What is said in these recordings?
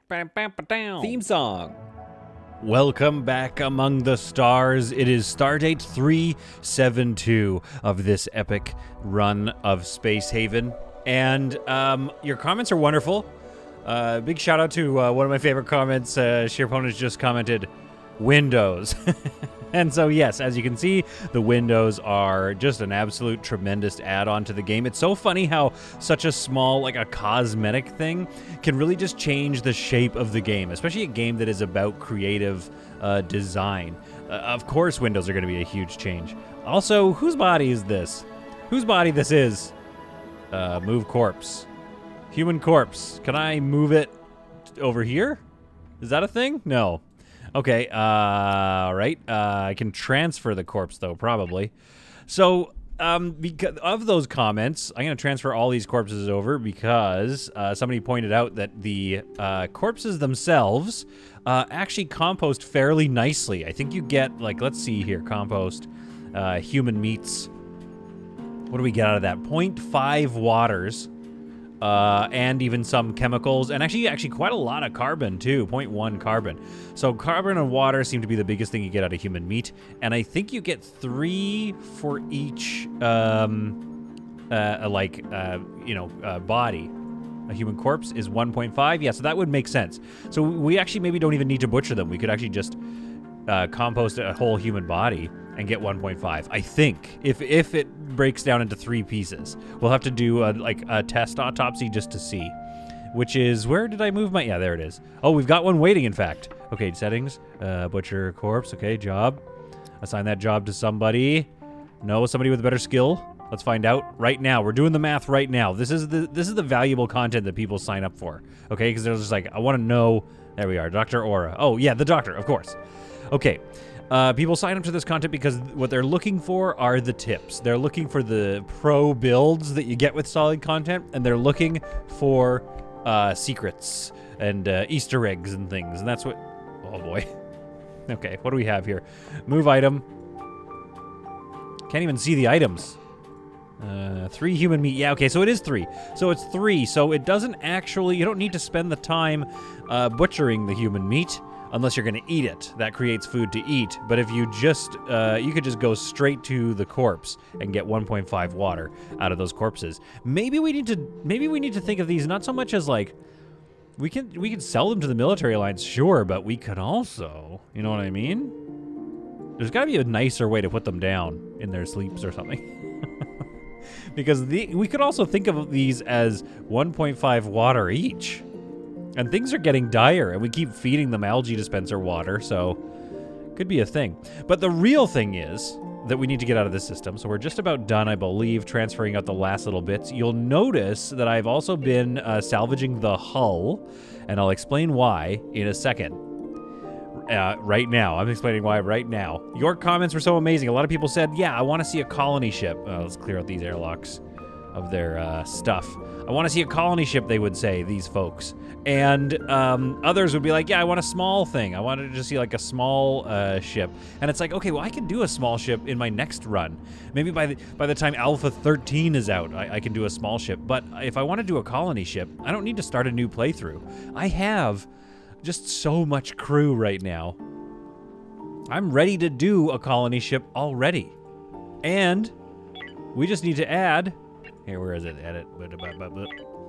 Theme song. Welcome back among the stars. It is Stardate 372 of this epic run of Space Haven. And your comments are wonderful. Big shout out to one of my favorite comments. Sheerpone has just commented, Windows. And so, yes, as you can see, the windows are just an absolute tremendous add-on to the game. It's so funny how such a small, like a cosmetic thing, can really just change the shape of the game, especially a game that is about creative design. Of course, windows are going to be a huge change. Also, whose body is this? Whose body this is? Move corpse. Human corpse. Can I move it over here? Is that a thing? No. Okay, right. I can transfer the corpse, though, probably. So, because of those comments, I'm going to transfer all these corpses over because somebody pointed out that the corpses themselves actually compost fairly nicely. I think you get, like, let's see here, compost, human meats. What do we get out of that? 0.5 waters. And even some chemicals, and actually quite a lot of carbon too, 0.1 carbon. So carbon and water seem to be the biggest thing you get out of human meat, and I think you get 3 for each, body. A human corpse is 1.5, yeah, so that would make sense. So we actually maybe don't even need to butcher them. We could actually just compost a whole human body and get 1.5. I think if it breaks down into 3 pieces, we'll have to do a test autopsy just to see. Which is, where did I move my? Yeah, there it is. Oh, we've got one waiting. In fact. Okay, settings. Butcher corpse. Okay, job. Assign that job to somebody. No, somebody with a better skill. Let's find out right now. We're doing the math right now. This is the valuable content that people sign up for. Okay, because they're just like, I want to know. There we are, Dr. Aura. Oh yeah, the doctor, of course. Okay. People sign up to this content because what they're looking for are the tips. They're looking for the pro builds that you get with solid content, and they're looking for secrets and Easter eggs and things. And that's what... Oh, boy. Okay, what do we have here? Move item. Can't even see the items. 3 human meat. Yeah, okay, so it is 3. So it's 3. So it doesn't actually... You don't need to spend the time butchering the human meat. Unless you're going to eat it. That creates food to eat. But if you just, you could just go straight to the corpse and get 1.5 water out of those corpses. Maybe we need to think of these not so much as like, we can sell them to the military alliance, sure, but we could also, you know what I mean? There's got to be a nicer way to put them down in their sleeps or something. Because we could also think of these as 1.5 water each. And things are getting dire, and we keep feeding them algae dispenser water, so could be a thing. But the real thing is that we need to get out of this system, so we're just about done, I believe, transferring out the last little bits. You'll notice that I've also been salvaging the hull, and I'll explain why in a second. Right now. I'm explaining why right now. Your comments were so amazing. A lot of people said, yeah, I want to see a colony ship. Let's clear out these airlocks of their stuff. I want to see a colony ship, they would say, these folks. And others would be like, yeah, I want a small thing. I wanted to just see like a small ship. And it's like, okay, well, I can do a small ship in my next run. Maybe by the time Alpha 13 is out, I can do a small ship. But if I want to do a colony ship, I don't need to start a new playthrough. I have just so much crew right now. I'm ready to do a colony ship already. And we just need to add... Here, where is it? Edit.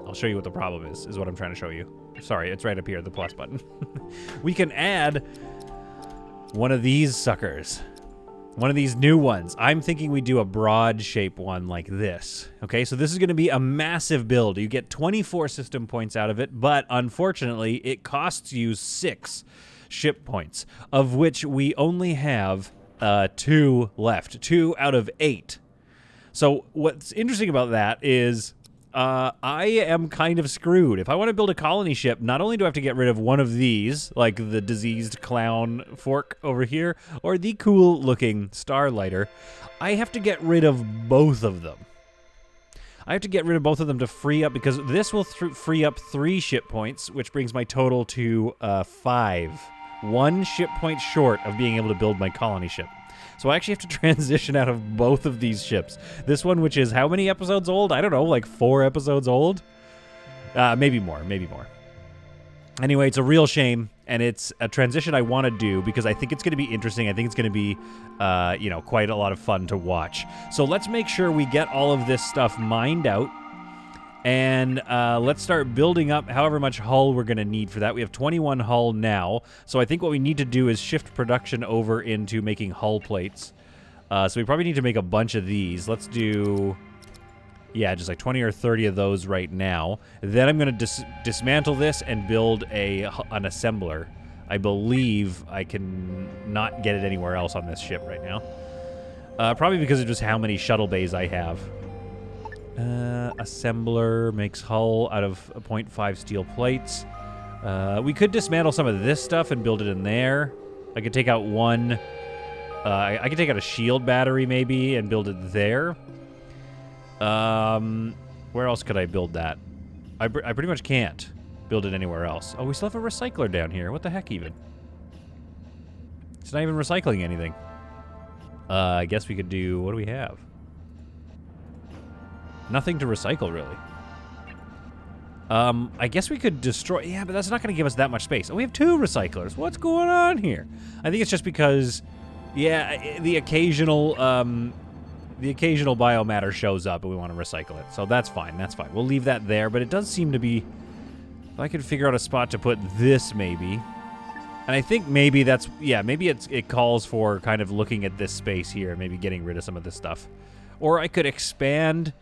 I'll show you what the problem is what I'm trying to show you. Sorry, it's right up here, the plus button. We can add one of these suckers. One of these new ones. I'm thinking we do a broad shape one like this. Okay, so this is going to be a massive build. You get 24 system points out of it, but unfortunately, it costs you 6 ship points, of which we only have 2 left. 2 out of 8. So what's interesting about that is I am kind of screwed. If I want to build a colony ship, not only do I have to get rid of one of these, like the diseased clown fork over here, or the cool-looking starlighter, I have to get rid of both of them. I have to get rid of both of them to free up, because this will free up 3 ship points, which brings my total to 5. 1 ship point short of being able to build my colony ship. So I actually have to transition out of both of these ships. This one, which is how many episodes old? I don't know, like 4 episodes old? Maybe more. Anyway, it's a real shame, and it's a transition I want to do because I think it's going to be interesting. I think it's going to be, you know, quite a lot of fun to watch. So let's make sure we get all of this stuff mined out, and let's start building up however much hull we're going to need for that. We have 21 hull now, so I think what we need to do is shift production over into making hull plates. So we probably need to make a bunch of these. Let's do... yeah, just like 20 or 30 of those right now. Then I'm going to dismantle this and build an assembler. I believe I can not get it anywhere else on this ship right now. Probably because of just how many shuttle bays I have. Assembler makes hull out of 0.5 steel plates. We could dismantle some of this stuff and build it in there. I could take out one... I could take out a shield battery maybe and build it there. Where else could I build that? I pretty much can't build it anywhere else. Oh, we still have a recycler down here. What the heck even? It's not even recycling anything. I guess we could do... what do we have? Nothing to recycle, really. I guess we could destroy... yeah, but that's not going to give us that much space. Oh, we have 2 recyclers. What's going on here? I think it's just because... yeah, the occasional biomatter shows up and we want to recycle it. So that's fine, that's fine. We'll leave that there, but it does seem to be... if I could figure out a spot to put this, maybe. And I think maybe that's... yeah, maybe it calls for kind of looking at this space here and maybe getting rid of some of this stuff. Or I could expand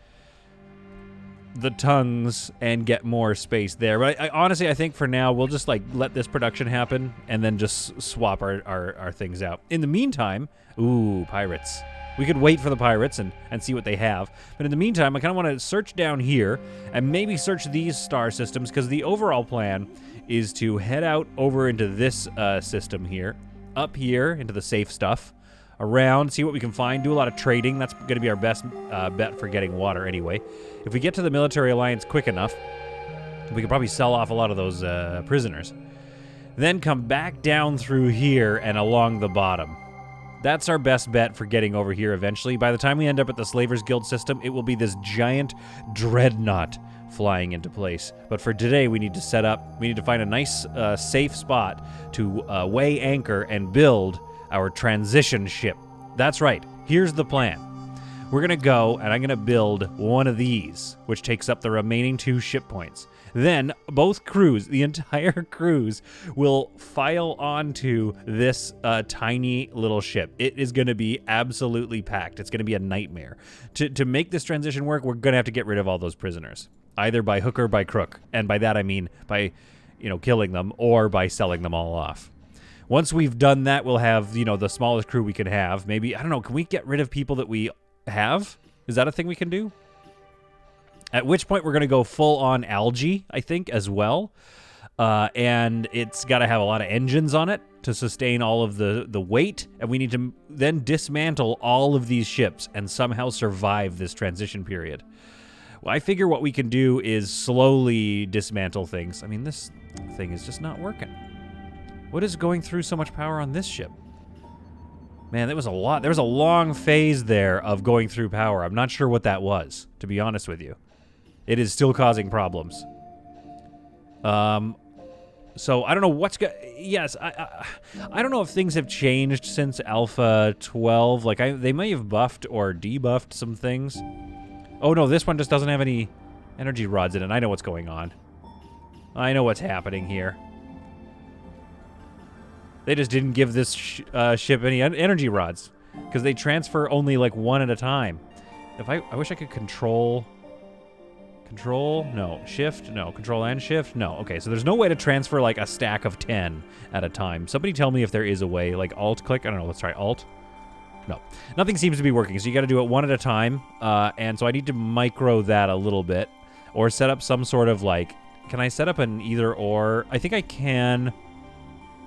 the tongues and get more space there. But I honestly, I think for now, we'll just like let this production happen and then just swap our things out. In the meantime... ooh, pirates. We could wait for the pirates and see what they have. But in the meantime, I kind of want to search down here and maybe search these star systems because the overall plan is to head out over into this system here, up here into the safe stuff, around, see what we can find, do a lot of trading. That's going to be our best bet for getting water anyway. If we get to the military alliance quick enough, we could probably sell off a lot of those prisoners. Then come back down through here and along the bottom. That's our best bet for getting over here eventually. By the time we end up at the Slavers Guild system, it will be this giant dreadnought flying into place. But for today, we need to set up, we need to find a nice safe spot to weigh anchor and build our transition ship. That's right. Here's the plan. We're going to go, and I'm going to build one of these, which takes up the remaining 2 ship points. Then, both crews, the entire crews, will file onto this tiny little ship. It is going to be absolutely packed. It's going to be a nightmare. To make this transition work, we're going to have to get rid of all those prisoners, either by hook or by crook. And by that, I mean by, you know, killing them or by selling them all off. Once we've done that, we'll have, you know, the smallest crew we can have. Maybe, I don't know, can we get rid of people that we have? Is that a thing we can do? At which point we're going to go full on algae, I think, as well. And it's got to have a lot of engines on it to sustain all of the weight. And we need to then dismantle all of these ships and somehow survive this transition period. Well, I figure what we can do is slowly dismantle things. I mean, this thing is just not working. What is going through so much power on this ship? Man, that was a lot. There was a long phase there of going through power. I'm not sure what that was, to be honest with you. It is still causing problems. So I don't know what's yes, I don't know if things have changed since Alpha 12. Like they may have buffed or debuffed some things. Oh no, this one just doesn't have any energy rods in it. I know what's going on. I know what's happening here. They just didn't give this ship any energy rods because they transfer only like 1 at a time. If I wish I could control, no, shift, no, control and shift, no. Okay, so there's no way to transfer like a stack of 10 at a time. Somebody tell me if there is a way, like alt click. I don't know. Let's try alt. No, nothing seems to be working. So you got to do it 1 at a time. And so I need to micro that a little bit or set up some sort of like, can I set up an either or? I think I can.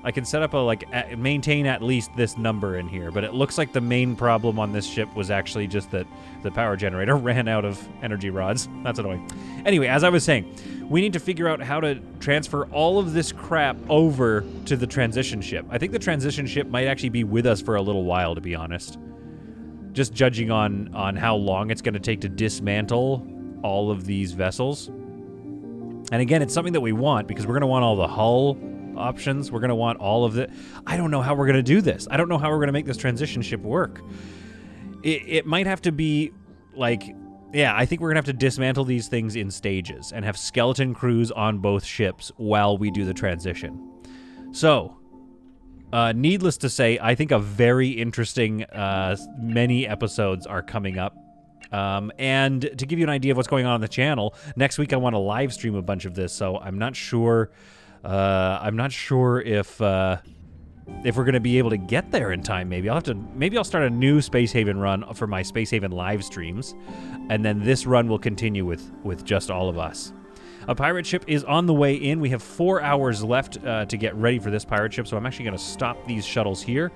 I can set up a, maintain at least this number in here, but it looks like the main problem on this ship was actually just that the power generator ran out of energy rods. That's annoying. Anyway, as I was saying, we need to figure out how to transfer all of this crap over to the transition ship. I think the transition ship might actually be with us for a little while, to be honest. Just judging on how long it's going to take to dismantle all of these vessels. And again, it's something that we want because we're going to want all the hull options. We're going to want all of it. I don't know how we're going to do this. I don't know how we're going to make this transition ship work. It might have to be like, yeah, I think we're going to have to dismantle these things in stages and have skeleton crews on both ships while we do the transition. So, needless to say, I think a very interesting many episodes are coming up. And to give you an idea of what's going on the channel, next week I want to live stream a bunch of this, so I'm not sure if we're going to be able to get there in time. Maybe I'll start a new Space Haven run for my Space Haven live streams, and then this run will continue with just all of us. A pirate ship is on the way in. We have 4 hours left to get ready for this pirate ship, so I'm actually going to stop these shuttles here,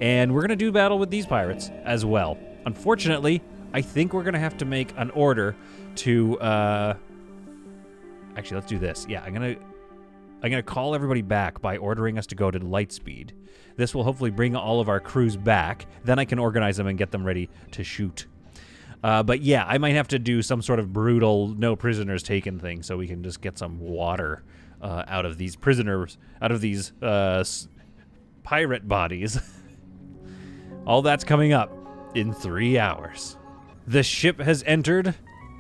and we're going to do battle with these pirates as well. Unfortunately, I think we're going to have to make an order to... Actually, let's do this. Yeah, I'm going to call everybody back by ordering us to go to light speed. This will hopefully bring all of our crews back. Then I can organize them and get them ready to shoot. But yeah, I might have to do some sort of brutal no prisoners taken thing so we can just get some water out of these prisoners, out of these pirate bodies. All that's coming up in 3 hours. The ship has entered.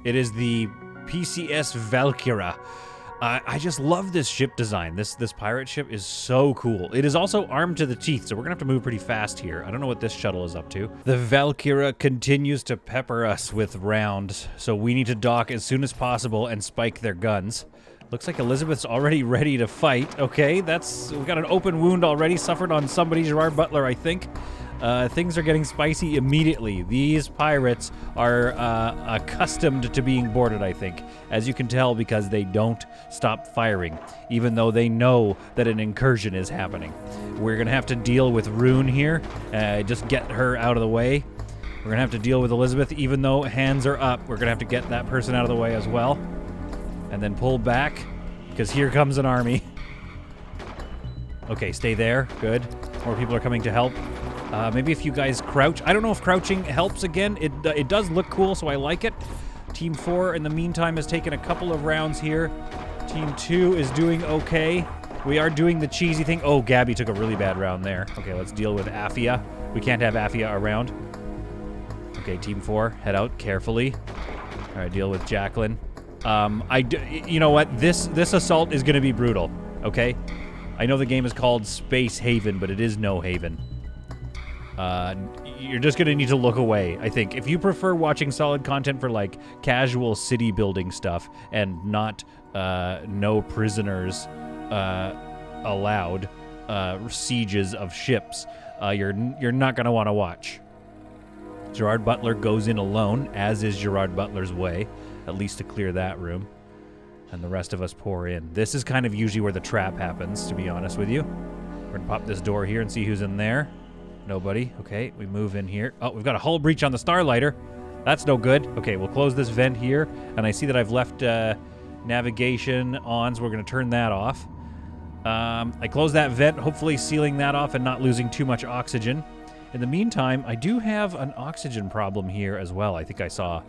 It is the PCS Valkyra. I just love this ship design. This pirate ship is so cool. It is also armed to the teeth, so we're gonna have to move pretty fast here. I don't know what this shuttle is up to. The Valkyra continues to pepper us with rounds, so we need to dock as soon as possible and spike their guns. Looks like Elizabeth's already ready to fight. Okay, we got an open wound already, suffered on somebody, Gerard Butler, I think. Things are getting spicy immediately. These pirates are accustomed to being boarded, I think, as you can tell, because they don't stop firing, even though they know that an incursion is happening. We're going to have to deal with Rune here. Just get her out of the way. We're going to have to deal with Elizabeth, even though hands are up. We're going to have to get that person out of the way as well. And then pull back, because here comes an army. Okay, stay there. Good. More people are coming to help. Maybe if you guys crouch. I don't know if crouching helps again. It does look cool, so I like it. Team 4, in the meantime, has taken a couple of rounds here. Team 2 is doing okay. We are doing the cheesy thing. Oh, Gabby took a really bad round there. Okay, let's deal with Afia. We can't have Afia around. Okay, Team 4, head out carefully. All right, deal with Jacqueline. You know what? This assault is going to be brutal, okay? I know the game is called Space Haven, but it is no haven. You're just going to need to look away, I think. If you prefer watching solid content for, like, casual city building stuff and not no prisoners allowed sieges of ships, you're not going to want to watch. Gerard Butler goes in alone, as is Gerard Butler's way, at least to clear that room. And the rest of us pour in. This is kind of usually where the trap happens, to be honest with you. We're going to pop this door here and see who's in there. Nobody. Okay, we move in here. Oh, we've got a hull breach on the Starlighter. That's no good. Okay, we'll close this vent here. And I see that I've left navigation on, so we're going to turn that off. I closed that vent, hopefully sealing that off and not losing too much oxygen. In the meantime, I do have an oxygen problem here as well, I think I saw.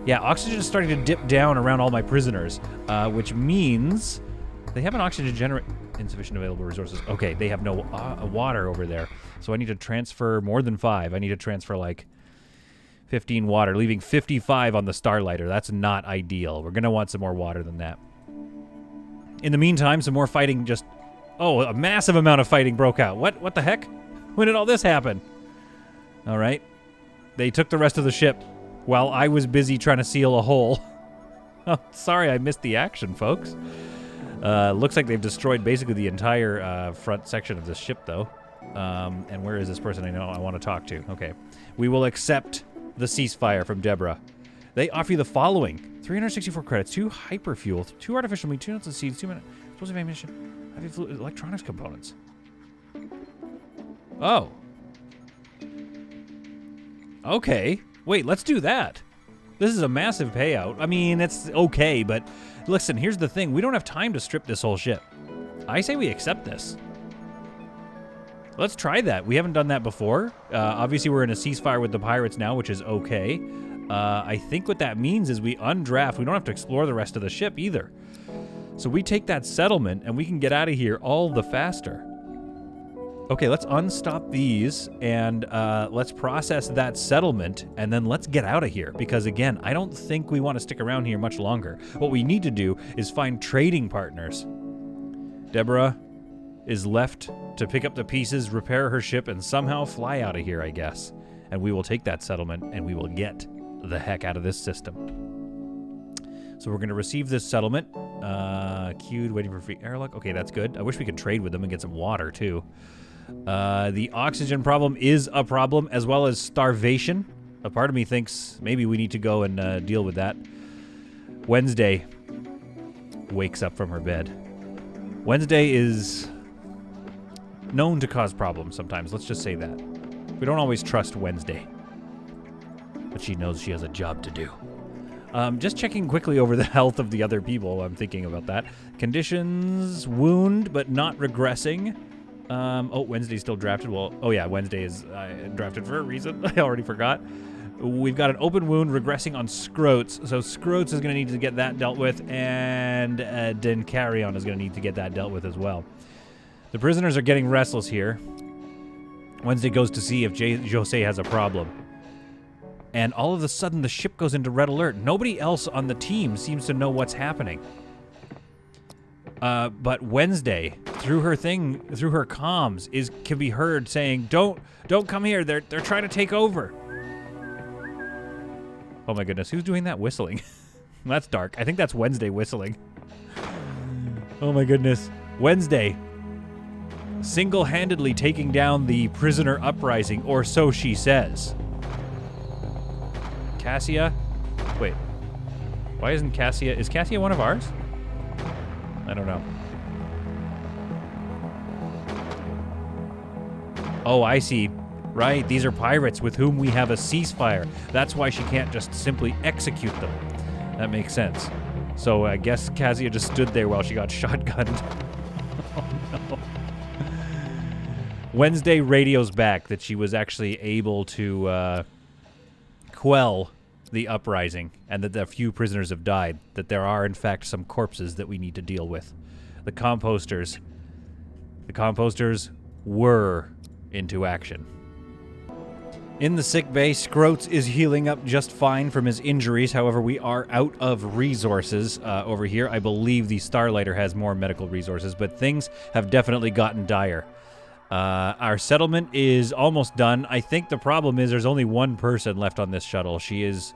Yeah, oxygen is starting to dip down around all my prisoners, which means they have an oxygen generator. Insufficient available resources. Okay, they have no water over there. So I need to transfer more than 5. I need to transfer like 15 water, leaving 55 on the Starlighter. That's not ideal. We're going to want some more water than that. In the meantime, some more fighting just... Oh, a massive amount of fighting broke out. What the heck? When did all this happen? All right. They took the rest of the ship while I was busy trying to seal a hole. Oh, sorry, I missed the action, folks. Looks like they've destroyed basically the entire front section of this ship, though. And where is this person I want to talk to? Okay. We will accept the ceasefire from Deborah. They offer you the following. 364 credits, 2 hyperfuel, 2 artificial meat, 2 nuts of seeds, 2 minutes, explosive ammunition, heavy fluid, electronics components. Oh. Okay. Wait, let's do that. This is a massive payout. I mean, it's okay, but listen, here's the thing. We don't have time to strip this whole ship. I say we accept this. Let's try that. We haven't done that before. Obviously, we're in a ceasefire with the pirates now, which is okay. I think what that means is we undraft. We don't have to explore the rest of the ship either. So we take that settlement and we can get out of here all the faster. Okay, let's unstop these and let's process that settlement and then let's get out of here. Because again, I don't think we want to stick around here much longer. What we need to do is find trading partners. Deborah is left to pick up the pieces, repair her ship, and somehow fly out of here, I guess. And we will take that settlement and we will get the heck out of this system. So we're going to receive this settlement. Queued, waiting for free airlock. Okay, that's good. I wish we could trade with them and get some water, too. The oxygen problem is a problem, as well as starvation. A part of me thinks maybe we need to go and deal with that. Wednesday wakes up from her bed. Wednesday is known to cause problems sometimes. Let's just say that. We don't always trust Wednesday. But she knows she has a job to do. Just checking quickly over the health of the other people. I'm thinking about that. Conditions, wound, but not regressing. Oh, Wednesday's still drafted. Well, oh yeah, Wednesday is drafted for a reason. I already forgot. We've got an open wound regressing on Scroats. So Scroats is going to need to get that dealt with, and Dencarion is going to need to get that dealt with as well. The prisoners are getting restless here. Wednesday goes to see if Jose has a problem. And all of a sudden, the ship goes into red alert. Nobody else on the team seems to know what's happening. But Wednesday, through her comms, can be heard saying, "Don't come here. They're trying to take over." Oh my goodness, who's doing that whistling? That's dark. I think that's Wednesday whistling. Oh my goodness, Wednesday, single-handedly taking down the prisoner uprising, or so she says. Cassia? Wait. Why isn't Cassia... Is Cassia one of ours? I don't know. Oh, I see. Right, these are pirates with whom we have a ceasefire. That's why she can't just simply execute them. That makes sense. So I guess Cassia just stood there while she got shotgunned. Oh, no. Wednesday radios back that she was actually able to quell the uprising, and that a few prisoners have died, that there are in fact some corpses that we need to deal with. The composters were into action. In the sick bay, Scroats is healing up just fine from his injuries. However, we are out of resources over here. I believe the Starlighter has more medical resources, but things have definitely gotten dire. Our settlement is almost done. I think the problem is there's only one person left on this shuttle. She is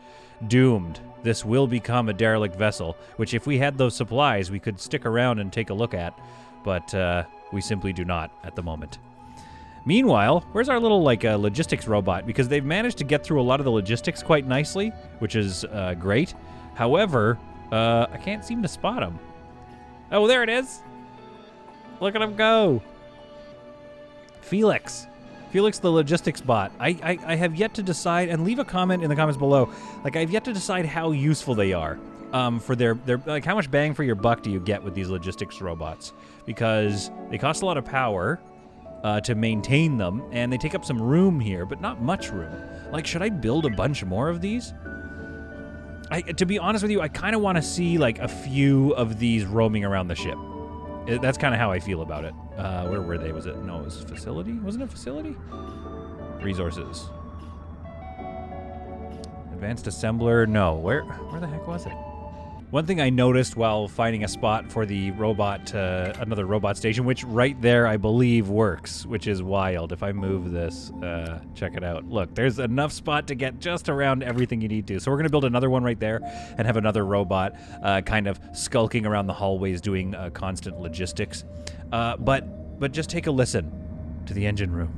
doomed. This will become a derelict vessel, which if we had those supplies, we could stick around and take a look at, but we simply do not at the moment. Meanwhile, where's our little, logistics robot? Because they've managed to get through a lot of the logistics quite nicely, which is great. However, I can't seem to spot him. Oh, there it is. Look at him go. Felix, the logistics bot. I have yet to decide, and leave a comment in the comments below. I've yet to decide how useful they are. For their how much bang for your buck do you get with these logistics robots? Because they cost a lot of power to maintain them, and they take up some room here, but not much room. Should I build a bunch more of these? To be honest with you, I kind of want to see a few of these roaming around the ship. That's kind of how I feel about it. Where were they? Was it? No, it was facility? Wasn't it facility? Resources. Advanced assembler? No. Where the heck was it? One thing I noticed while finding a spot for the robot, another robot station, which right there I believe works, which is wild. If I move this, check it out. Look, there's enough spot to get just around everything you need to. So we're going to build another one right there and have another robot kind of skulking around the hallways doing constant logistics. But just take a listen to the engine room.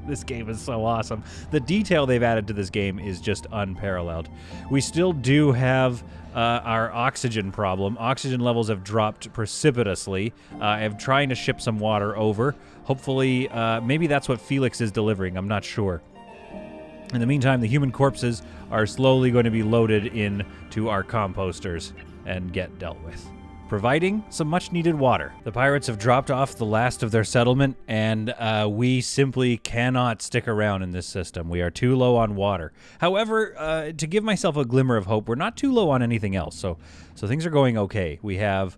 This game is so awesome. The detail they've added to this game is just unparalleled. We still do have our oxygen problem. Oxygen levels have dropped precipitously. I'm trying to ship some water over. Hopefully, maybe that's what Felix is delivering. I'm not sure. In the meantime, the human corpses are slowly going to be loaded into our composters and get dealt with. providing some much-needed water. The pirates have dropped off the last of their settlement, and we simply cannot stick around in this system. We are too low on water. However, to give myself a glimmer of hope, we're not too low on anything else, so things are going okay. We have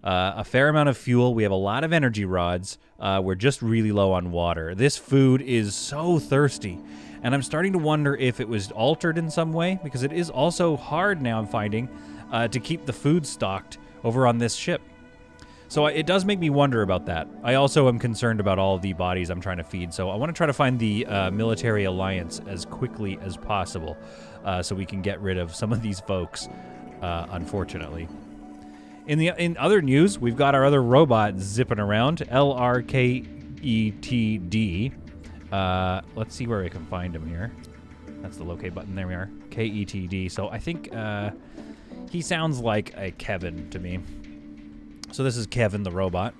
a fair amount of fuel. We have a lot of energy rods. We're just really low on water. This food is so thirsty, and I'm starting to wonder if it was altered in some way, because it is also hard now, I'm finding, to keep the food stocked over on this ship. So it does make me wonder about that. I also am concerned about all of the bodies I'm trying to feed, so I want to try to find the military alliance as quickly as possible so we can get rid of some of these folks, unfortunately. In other news, we've got our other robot zipping around, LRKETD. Let's see where I can find him here. That's the locate button. There we are. KETD. So I think he sounds like a Kevin to me. So this is Kevin the robot.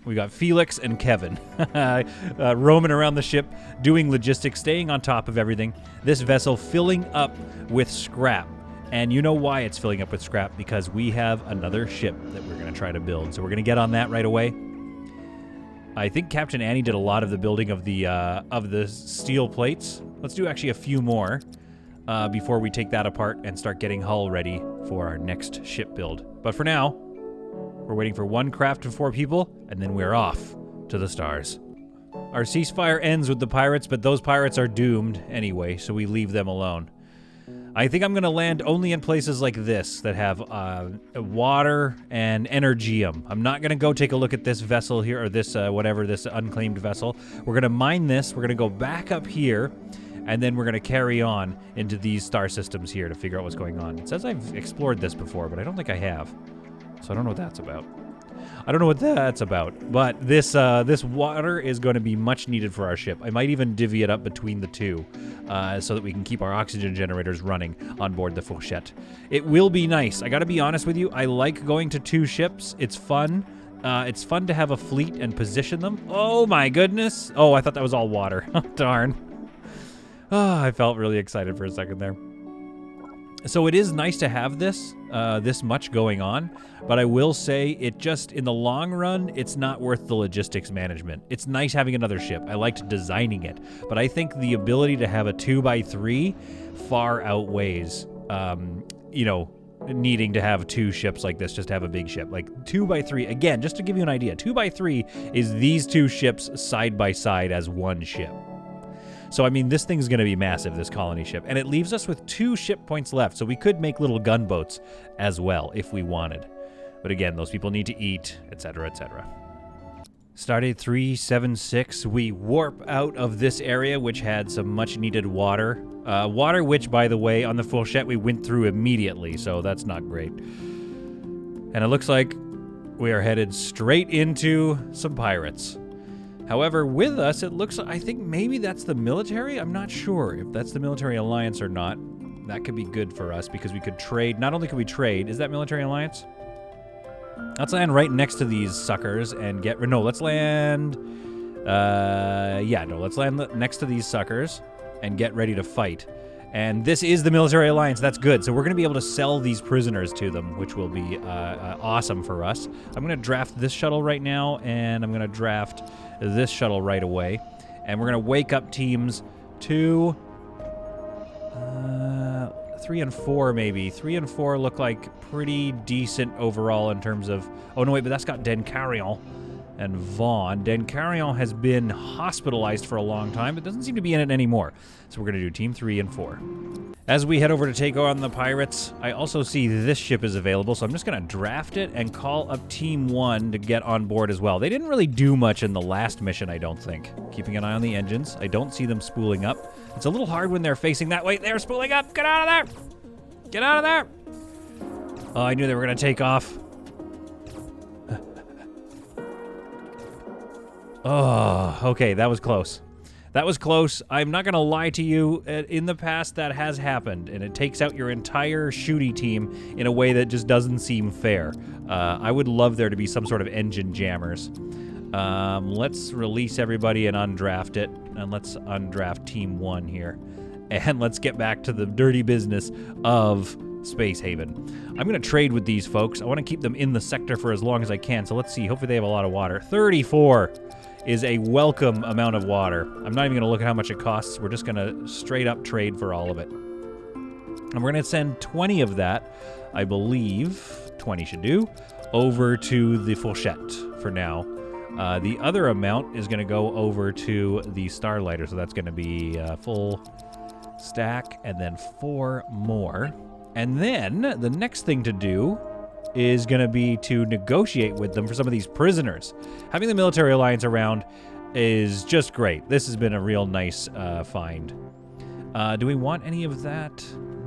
We got Felix and Kevin roaming around the ship, doing logistics, staying on top of everything. This vessel filling up with scrap. And you know why it's filling up with scrap? Because we have another ship that we're going to try to build. So we're going to get on that right away. I think Captain Annie did a lot of the building of the steel plates. Let's do actually a few more before we take that apart and start getting hull ready for our next ship build. But for now, we're waiting for one craft of 4 people, and then we're off to the stars. Our ceasefire ends with the pirates, but those pirates are doomed anyway, so we leave them alone. I think I'm going to land only in places like this that have water and energium. I'm not going to go take a look at this vessel here, or this, this unclaimed vessel. We're going to mine this. We're going to go back up here, and then we're going to carry on into these star systems here to figure out what's going on. It says I've explored this before, but I don't think I have. So I don't know what that's about. But this water is going to be much needed for our ship. I might even divvy it up between the two so that we can keep our oxygen generators running on board the Fourchette. It will be nice. I got to be honest with you. I like going to 2 ships. It's fun. It's fun to have a fleet and position them. Oh, my goodness. Oh, I thought that was all water. Darn. Oh, I felt really excited for a second there. So it is nice to have this much going on, but I will say it just, in the long run, it's not worth the logistics management. It's nice having another ship. I liked designing it, but I think the ability to have a 2x3 far outweighs, needing to have 2 ships like this just to have a big ship. Like 2x3, again, just to give you an idea, 2x3 is these 2 ships side by side as one ship. So, I mean, this thing's going to be massive, this colony ship. And it leaves us with 2 ship points left. So we could make little gunboats as well if we wanted. But again, those people need to eat, etc., etc. Stardate 376, we warp out of this area, which had some much-needed water. Water which, by the way, on the Fourchette we went through immediately, so that's not great. And it looks like we are headed straight into some pirates. However, with us, it looks like, I think maybe that's the military? I'm not sure if that's the military alliance or not. That could be good for us because we could trade. Not only could we trade, is that military alliance? Let's land right next to these suckers and get, no, let's land, let's land next to these suckers and get ready to fight. And this is the military alliance. That's good. So we're going to be able to sell these prisoners to them, which will be awesome for us. I'm going to draft this shuttle right now, and I'm going to draft this shuttle right away. And we're going to wake up teams 2, 3 and 4 maybe. 3 and 4 look like pretty decent overall in terms of... Oh, no, wait, but that's got Dencarion and Vaughn. Dencarion has been hospitalized for a long time, but doesn't seem to be in it anymore. So we're going to do Team 3 and 4. As we head over to take on the pirates, I also see this ship is available, so I'm just going to draft it and call up Team 1 to get on board as well. They didn't really do much in the last mission, I don't think. Keeping an eye on the engines. I don't see them spooling up. It's a little hard when they're facing that way. They're spooling up! Get out of there! Get out of there! Oh, I knew they were going to take off. Oh, okay, that was close. That was close. I'm not going to lie to you. In the past, that has happened, and it takes out your entire shooty team in a way that just doesn't seem fair. I would love there to be some sort of engine jammers. Let's release everybody and undraft it, and let's undraft Team 1 here. And let's get back to the dirty business of space haven. I'm going to trade with these folks. I want to keep them in the sector for as long as I can. So let's see. Hopefully they have a lot of water. 34 is a welcome amount of water. I'm not even going to look at how much it costs. We're just going to straight up trade for all of it. And we're going to send 20 of that, I believe, 20 should do, over to the Fourchette for now. The other amount is going to go over to the Starlighter, so that's going to be full stack, and then 4 more. And then the next thing to do is going to be to negotiate with them for some of these prisoners. Having the military alliance around is just great. This has been a real nice find. Do we want any of that?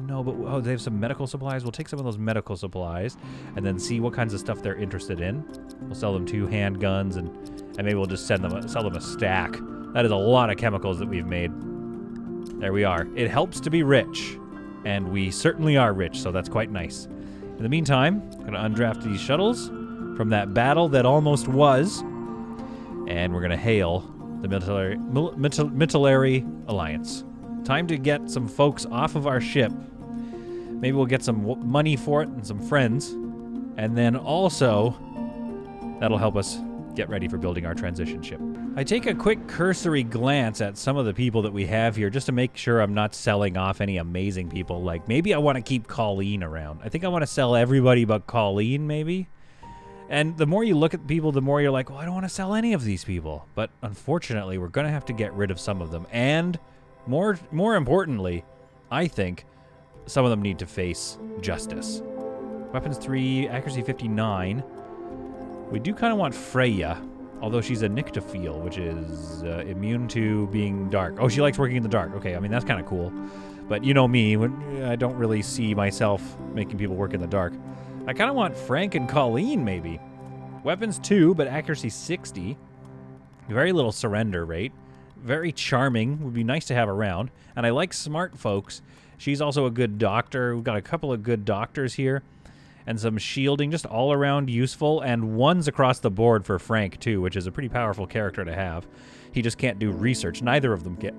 No, but oh, they have some medical supplies. We'll take some of those medical supplies and then see what kinds of stuff they're interested in. We'll sell them 2 handguns and maybe we'll just sell them a stack. That is a lot of chemicals that we've made. There we are. It helps to be rich, and we certainly are rich, so that's quite nice. In the meantime, I'm going to undraft these shuttles from that battle that almost was, and we're going to hail the Military Alliance. Time to get some folks off of our ship. Maybe we'll get some money for it and some friends. And then also, that'll help us get ready for building our transition ship. I take a quick cursory glance at some of the people that we have here just to make sure I'm not selling off any amazing people. Like, maybe I want to keep Colleen around. I think I want to sell everybody but Colleen, maybe. And the more you look at people, the more you're like, well, I don't want to sell any of these people. But unfortunately, we're going to have to get rid of some of them. And more importantly, I think some of them need to face justice. Weapons 3, accuracy 59. We do kind of want Freya, although she's a nyctophile, which is immune to being dark. Oh, she likes working in the dark. Okay, I mean, that's kind of cool. But you know me, I don't really see myself making people work in the dark. I kind of want Frank and Colleen, maybe. Weapons 2, but accuracy 60. Very little surrender rate. Very charming. Would be nice to have around. And I like smart folks. She's also a good doctor. We've got a couple of good doctors here. And some shielding, just all around useful. And ones across the board for Frank, too, which is a pretty powerful character to have. He just can't do research. Neither of them can.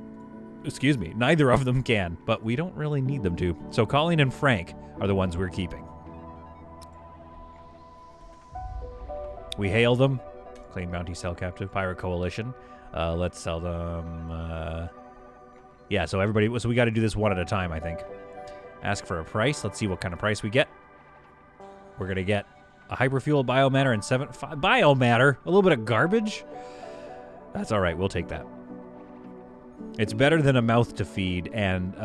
Excuse me. Neither of them can. But we don't really need them to. So Colleen and Frank are the ones we're keeping. We hail them. Claim bounty, sell captive, pirate coalition. Let's sell them. Yeah, so everybody. So we got to do this one at a time, I think. Ask for a price. Let's see what kind of price we get. We're gonna get a hyperfuel, biomatter, and 5 biomatter. A little bit of garbage. That's all right. We'll take that. It's better than a mouth to feed and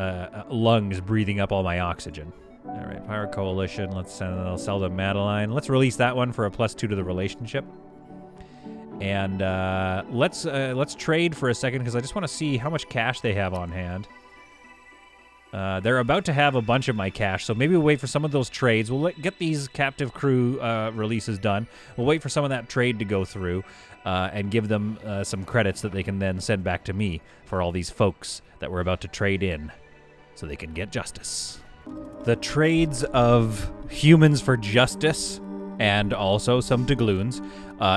lungs breathing up all my oxygen. All right, pirate coalition. Let's sell them Madeline. Let's release that one for a +2 to the relationship. And let's trade for a second because I just want to see how much cash they have on hand. They're about to have a bunch of my cash, so maybe we'll wait for some of those trades. We'll get these captive crew releases done. We'll wait for some of that trade to go through and give them some credits that they can then send back to me for all these folks that we're about to trade in so they can get justice. The trades of humans for justice and also some doubloons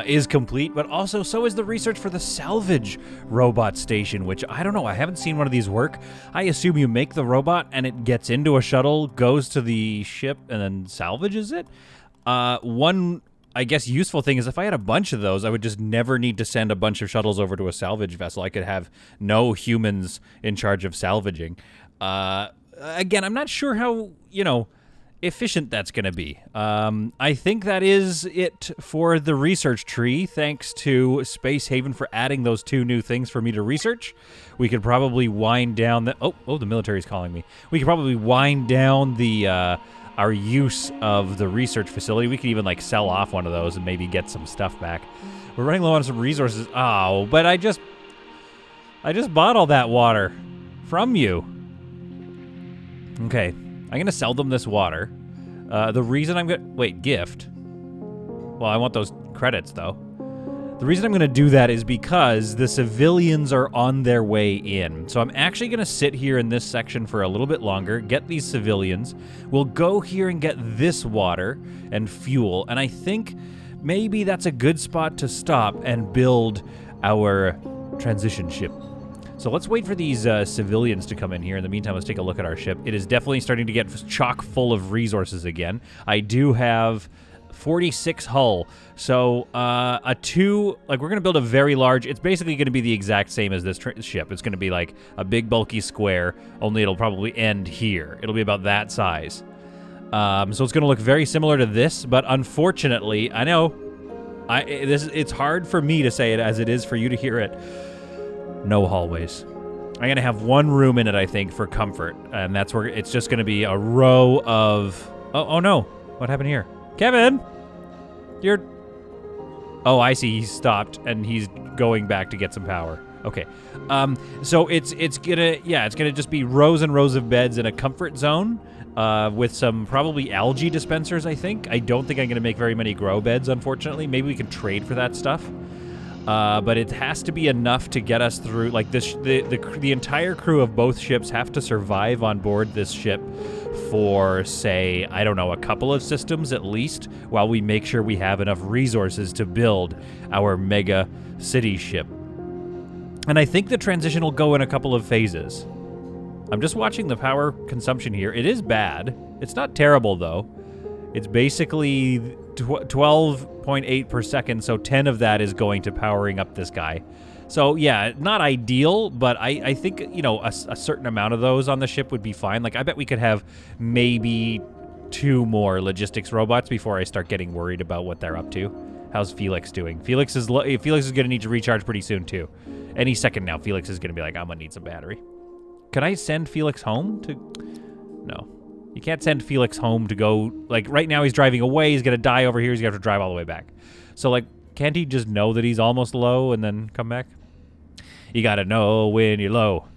is complete, but also so is the research for the Salvage robot station, which I don't know. I haven't seen one of these work. I assume you make the robot and it gets into a shuttle, goes to the ship, and then salvages it. One, I guess, useful thing is if I had a bunch of those, I would just never need to send a bunch of shuttles over to a salvage vessel. I could have no humans in charge of salvaging. Again, I'm not sure how, efficient that's going to be. I think that is it for the research tree. Thanks to Space Haven for adding those 2 new things for me to research. We could probably wind down the... Oh, the military's calling me. We could probably wind down the our use of the research facility. We could even sell off one of those and maybe get some stuff back. We're running low on some resources. Oh, but I just bought all that water from you. Okay. I'm going to sell them this water. The reason I'm going to... Wait, gift? Well, I want those credits, though. The reason I'm going to do that is because the civilians are on their way in. So I'm actually going to sit here in this section for a little bit longer, get these civilians. We'll go here and get this water and fuel. And I think maybe that's a good spot to stop and build our transition ship. So let's wait for these civilians to come in here. In the meantime, let's take a look at our ship. It is definitely starting to get chock full of resources again. I do have 46 hull. So we're going to build a very large, it's basically going to be the exact same as this ship. It's going to be like a big bulky square, only it'll probably end here. It'll be about that size. So it's going to look very similar to this, but unfortunately, I know, it's hard for me to say it as it is for you to hear it. No hallways. I'm going to have one room in it, I think, for comfort, and that's where it's just going to be a row of... Oh, no. What happened here? Kevin! You're... Oh, I see. He's stopped, and he's going back to get some power. Okay. So it's gonna just be rows and rows of beds in a comfort zone, with some probably algae dispensers, I think. I don't think I'm gonna make very many grow beds, unfortunately. Maybe we can trade for that stuff. But it has to be enough to get us through. Like the entire crew of both ships have to survive on board this ship for, say, I don't know, a couple of systems at least, while we make sure we have enough resources to build our mega city ship. And I think the transition will go in a couple of phases. I'm just watching the power consumption here. It is bad. It's not terrible, though. It's basically 12.8 per second, so 10 of that is going to powering up this guy. So, yeah, not ideal, but I think, you know, a certain amount of those on the ship would be fine. Like, I bet we could have maybe 2 more logistics robots before I start getting worried about what they're up to. How's Felix doing? Felix is going to need to recharge pretty soon, too. Any second now, Felix is going to be like, I'm going to need some battery. Can I send Felix home to... No. You can't send Felix home to go... Like, right now he's driving away. He's going to die over here. He's going to have to drive all the way back. So, like, can't he just know that he's almost low and then come back? You got to know when you're low.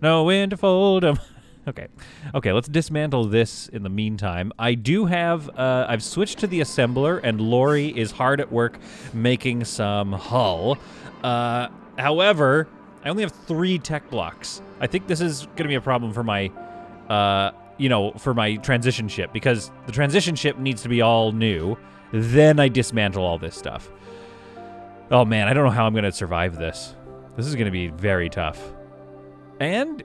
Know when to fold 'em. Okay, let's dismantle this in the meantime. I do have... I've switched to the assembler, and Lori is hard at work making some hull. However, I only have 3 tech blocks. I think this is going to be a problem for my... for my transition ship, because the transition ship needs to be all new. Then I dismantle all this stuff. Oh man, I don't know how I'm going to survive this. This is going to be very tough. And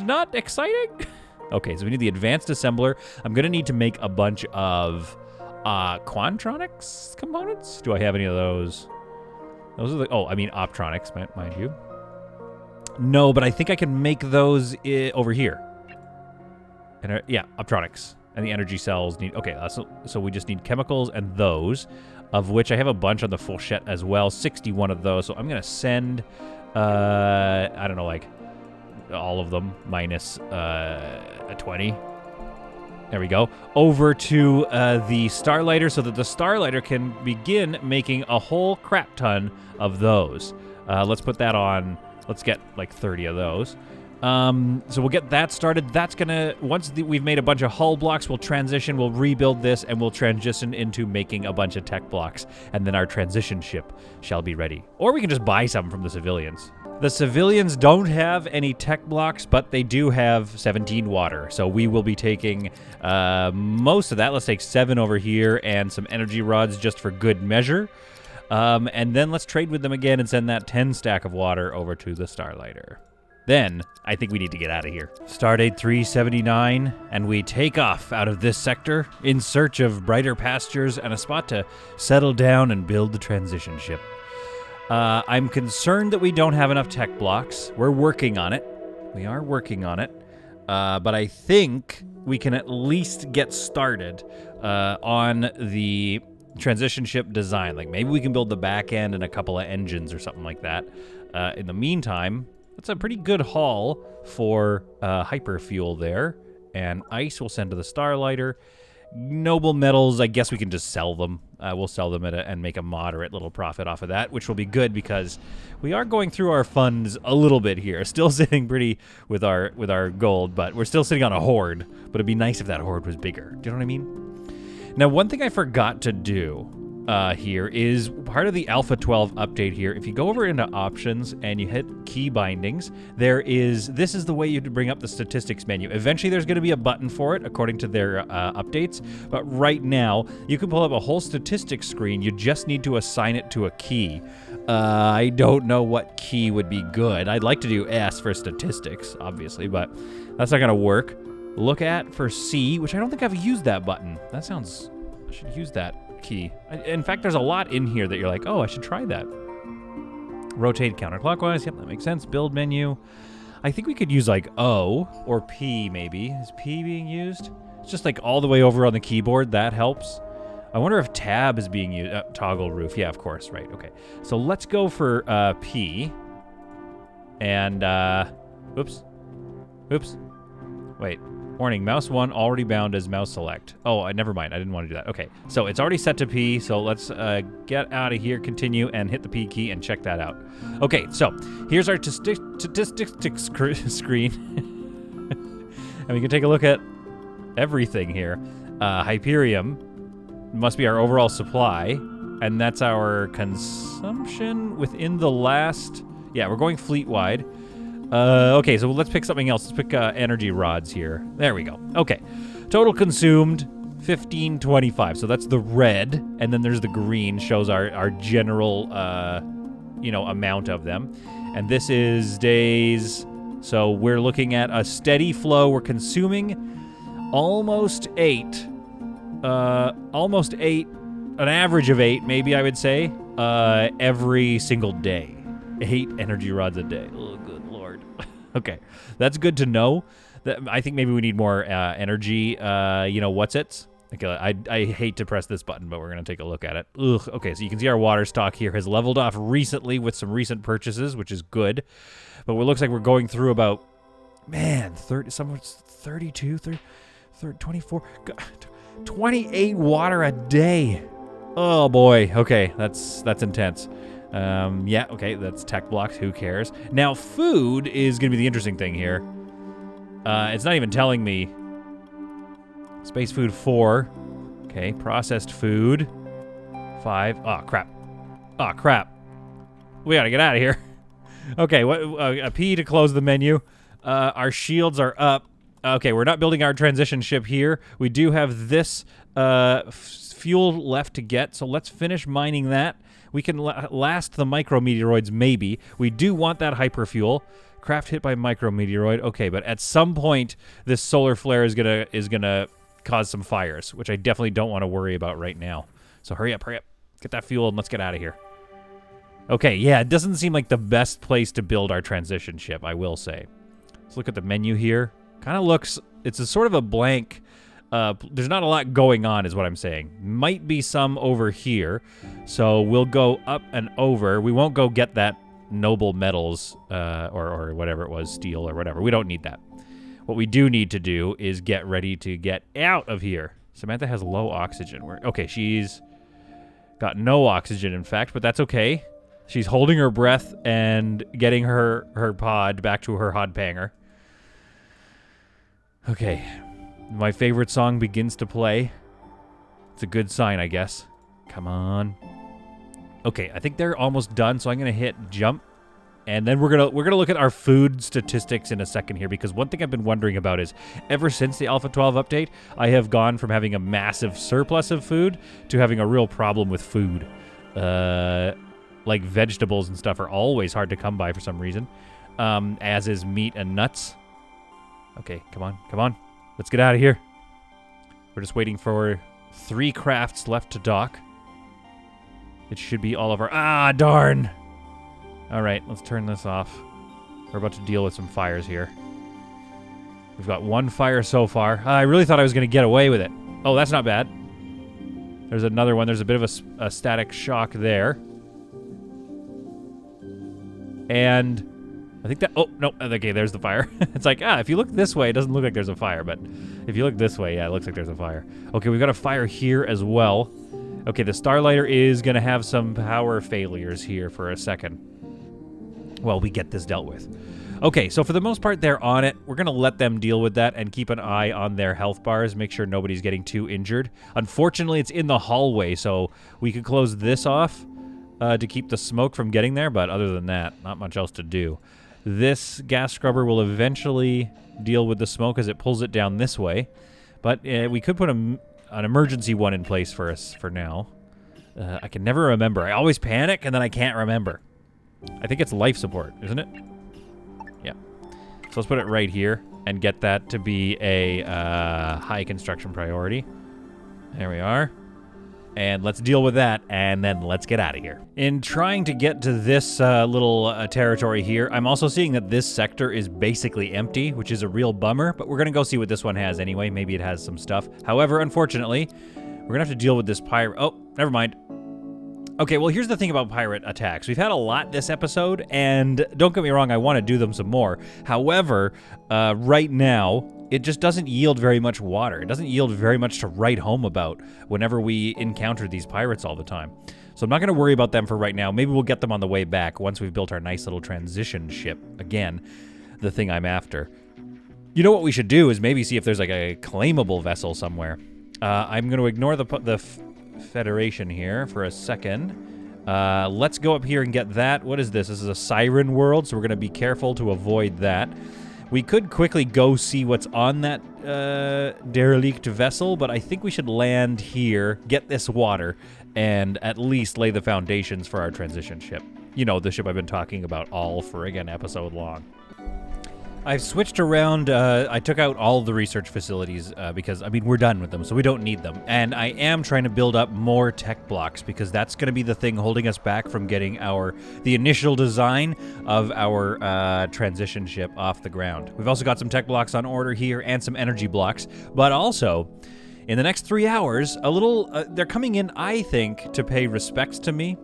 not exciting. Okay, so we need the advanced assembler. I'm going to need to make a bunch of Quantronics components. Do I have any of those? Those are the... Oh, I mean Optronics, mind you. No, but I think I can make those over here. And yeah, Optronics. And the energy cells need... Okay, so we just need chemicals and those, of which I have a bunch on the fourchette as well. 61 of those. So I'm going to send, I don't know, like, all of them minus a 20. There we go. Over to the Starlighter so that the Starlighter can begin making a whole crap ton of those. Let's put that on... Let's get, like, 30 of those. So we'll get that started. That's gonna, once we've made a bunch of hull blocks, we'll transition, we'll rebuild this, and we'll transition into making a bunch of tech blocks, and then our transition ship shall be ready. Or we can just buy some from the civilians. The civilians don't have any tech blocks, but they do have 17 water, so we will be taking most of that. Let's take 7 over here, and some energy rods just for good measure. And then let's trade with them again and send that 10 stack of water over to the Starlighter. Then, I think we need to get out of here. Stardate 379, and we take off out of this sector in search of brighter pastures and a spot to settle down and build the transition ship. I'm concerned that we don't have enough tech blocks. We're working on it. We are working on it. But I think we can at least get started on the transition ship design. Like, maybe we can build the back end and a couple of engines or something like that. In the meantime... That's a pretty good haul for hyperfuel there. And ice we'll send to the Starlighter. Noble metals, I guess we can just sell them. We'll sell them and make a moderate little profit off of that, which will be good because we are going through our funds a little bit here. Still sitting pretty with our gold, but we're still sitting on a hoard. But it'd be nice if that hoard was bigger. Do you know what I mean? Now, one thing I forgot to do here is part of the Alpha 12 update here. If you go over into options and you hit key bindings, this is the way you bring up the statistics menu. Eventually there's going to be a button for it according to their updates, but right now you can pull up a whole statistics screen. You just need to assign it to a key. I don't know what key would be good. I'd like to do S for statistics, obviously, but that's not going to work. Look at for C, which I don't think I've used that button. That sounds... I should use that key. In fact, there's a lot in here that you're like, oh, I should try that. Rotate counterclockwise. Yep, that makes sense. Build menu. I think we could use like O or P maybe. Is P being used? It's just like all the way over on the keyboard. That helps. I wonder if tab is being used. Toggle roof. Yeah, of course. Right. Okay. So let's go for P. And, oops. Oops. Wait. Warning, mouse 1 already bound as mouse select. Oh, never mind. I didn't want to do that. Okay, so it's already set to P, so let's get out of here, continue, and hit the P key and check that out. Okay, so here's our statistics screen. And we can take a look at everything here. Hyperium must be our overall supply, and that's our consumption within the last... Yeah, we're going fleet-wide. Okay, so let's pick something else. Let's pick energy rods here. There we go. Okay. Total consumed, 1525. So that's the red, and then there's the green, shows our general, amount of them. And this is days, so we're looking at a steady flow. We're consuming almost 8. Almost 8, an average of 8, maybe I would say, every single day. 8 energy rods a day. Oh, good lord. Okay, that's good to know. I think maybe we need more energy, what's-its. Okay, I hate to press this button, but we're going to take a look at it. Ugh. Okay, so you can see our water stock here has leveled off recently with some recent purchases, which is good. But it looks like we're going through about, 32, 24, 28 water a day. Oh, boy. Okay, that's intense. Yeah, okay, that's tech blocks. Who cares? Now, food is going to be the interesting thing here. It's not even telling me. Space food 4. Okay, processed food 5. Oh, crap. Oh, crap. We got to get out of here. Okay, what? A P to close the menu. Our shields are up. Okay, we're not building our transition ship here. We do have this fuel left to get, so let's finish mining that. We can last the micrometeoroids, maybe. We do want that hyperfuel. Craft hit by micrometeoroid. Okay, but at some point, this solar flare is gonna cause some fires, which I definitely don't want to worry about right now. So hurry up. Get that fuel and let's get out of here. Okay, yeah, it doesn't seem like the best place to build our transition ship, I will say. Let's look at the menu here. Kind of looks... It's a sort of a blank... there's not a lot going on, is what I'm saying. Might be some over here. So we'll go up and over. We won't go get that noble metals, or whatever it was, steel or whatever. We don't need that. What we do need to do is get ready to get out of here. Samantha has low oxygen. Okay, she's got no oxygen, in fact, but that's okay. She's holding her breath and getting her pod back to her hod panger. Okay. My favorite song begins to play. It's a good sign, I guess. Come on. Okay, I think they're almost done, so I'm gonna hit jump. And then we're gonna look at our food statistics in a second here, because one thing I've been wondering about is, ever since the Alpha 12 update, I have gone from having a massive surplus of food to having a real problem with food. Like vegetables and stuff are always hard to come by for some reason, as is meat and nuts. Okay, come on. Let's get out of here. We're just waiting for 3 crafts left to dock. It should be all of our... Ah, darn! Alright, let's turn this off. We're about to deal with some fires here. We've got 1 fire so far. I really thought I was going to get away with it. Oh, that's not bad. There's another one. There's a bit of a static shock there. And... I think that... Oh, no. Okay, there's the fire. It's like, if you look this way, it doesn't look like there's a fire. But if you look this way, yeah, it looks like there's a fire. Okay, we've got a fire here as well. Okay, the Starlighter is going to have some power failures here for a second. While we get this dealt with. Okay, so for the most part, they're on it. We're going to let them deal with that and keep an eye on their health bars. Make sure nobody's getting too injured. Unfortunately, it's in the hallway, so we could close this off to keep the smoke from getting there. But other than that, not much else to do. This gas scrubber will eventually deal with the smoke as it pulls it down this way. But we could put an emergency one in place for us for now. I can never remember. I always panic, and then I can't remember. I think it's life support, isn't it? Yeah. So let's put it right here and get that to be a high construction priority. There we are. And let's deal with that, and then let's get out of here. In trying to get to this little territory here, I'm also seeing that this sector is basically empty, which is a real bummer, but we're going to go see what this one has anyway. Maybe it has some stuff. However, unfortunately, we're going to have to deal with this pirate. Oh, never mind. Okay, well, here's the thing about pirate attacks. We've had a lot this episode, and don't get me wrong, I want to do them some more. However, right now, it just doesn't yield very much water. It doesn't yield very much to write home about whenever we encounter these pirates all the time. So I'm not going to worry about them for right now. Maybe we'll get them on the way back once we've built our nice little transition ship. Again, the thing I'm after. You know what we should do is maybe see if there's like a claimable vessel somewhere. I'm going to ignore the Federation here for a second. Let's go up here and get that. What is this? This is a siren world, so we're going to be careful to avoid that. We could quickly go see what's on that derelict vessel, but I think we should land here, get this water, and at least lay the foundations for our transition ship. You know, the ship I've been talking about all friggin' episode long. I've switched around, I took out all the research facilities because, I mean, we're done with them, so we don't need them. And I am trying to build up more tech blocks because that's going to be the thing holding us back from getting the initial design of our transition ship off the ground. We've also got some tech blocks on order here and some energy blocks, but also, in the next 3 hours, they're coming in, I think, to pay respects to me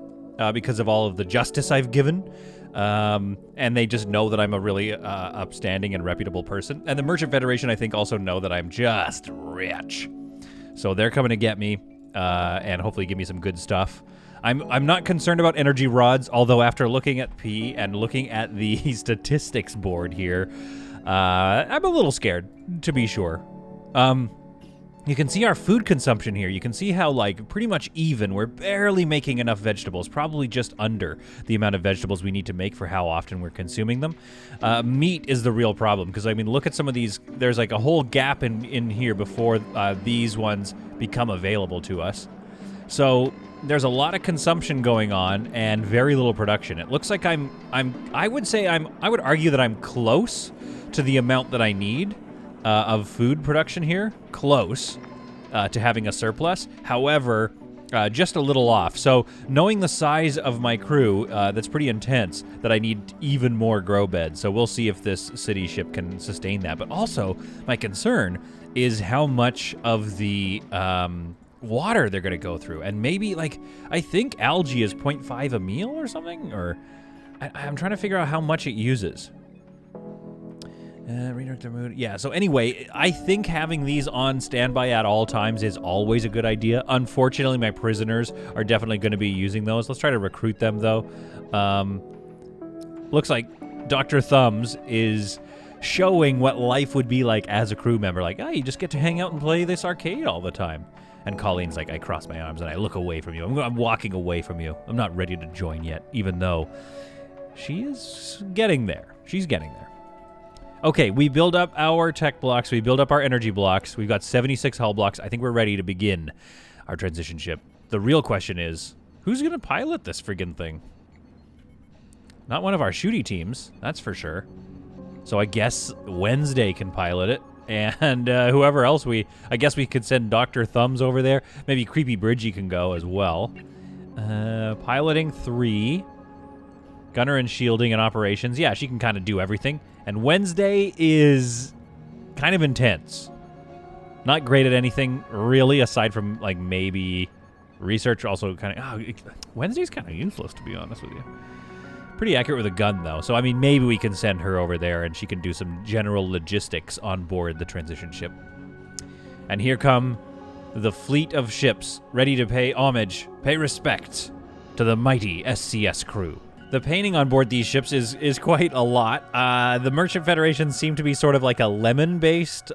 because of all of the justice I've given. And they just know that I'm a really upstanding and reputable person. And the Merchant Federation, I think, also know that I'm just rich. So they're coming to get me and hopefully give me some good stuff. I'm not concerned about energy rods, although after looking at P and looking at the statistics board here, I'm a little scared, to be sure. You can see our food consumption here. You can see how, like, pretty much even. We're barely making enough vegetables, probably just under the amount of vegetables we need to make for how often we're consuming them. Meat is the real problem, because, I mean, look at some of these. There's, like, a whole gap in here before these ones become available to us. So there's a lot of consumption going on and very little production. It looks like I would argue that I'm close to the amount that I need of food production here, close to having a surplus. However, just a little off. So knowing the size of my crew, that's pretty intense, that I need even more grow beds. So we'll see if this city ship can sustain that. But also, my concern is how much of the water they're going to go through. And maybe, like, I think algae is 0.5 a meal or something, or I'm trying to figure out how much it uses. Redirect their mood. Yeah, so anyway, I think having these on standby at all times is always a good idea. Unfortunately, my prisoners are definitely going to be using those. Let's try to recruit them, though. Looks like Dr. Thumbs is showing what life would be like as a crew member. Like, you just get to hang out and play this arcade all the time. And Colleen's like, I cross my arms and I look away from you. I'm walking away from you. I'm not ready to join yet, even though she is getting there. She's getting there. Okay, we build up our tech blocks. We build up our energy blocks. We've got 76 hull blocks. I think we're ready to begin our transition ship. The real question is, who's going to pilot this friggin' thing? Not one of our shooty teams, that's for sure. So I guess Wednesday can pilot it. And whoever else I guess we could send Dr. Thumbs over there. Maybe Creepy Bridgie can go as well. Piloting 3. Gunner and shielding and operations. Yeah, she can kind of do everything. And Wednesday is kind of intense. Not great at anything, really, aside from, like, maybe research. Also kind of... Wednesday's kind of useless, to be honest with you. Pretty accurate with a gun, though. So, I mean, maybe we can send her over there and she can do some general logistics on board the transition ship. And here come the fleet of ships ready to pay homage, pay respect to the mighty SCS crew. The painting on board these ships is quite a lot. The Merchant Federation seem to be sort of like a lemon-based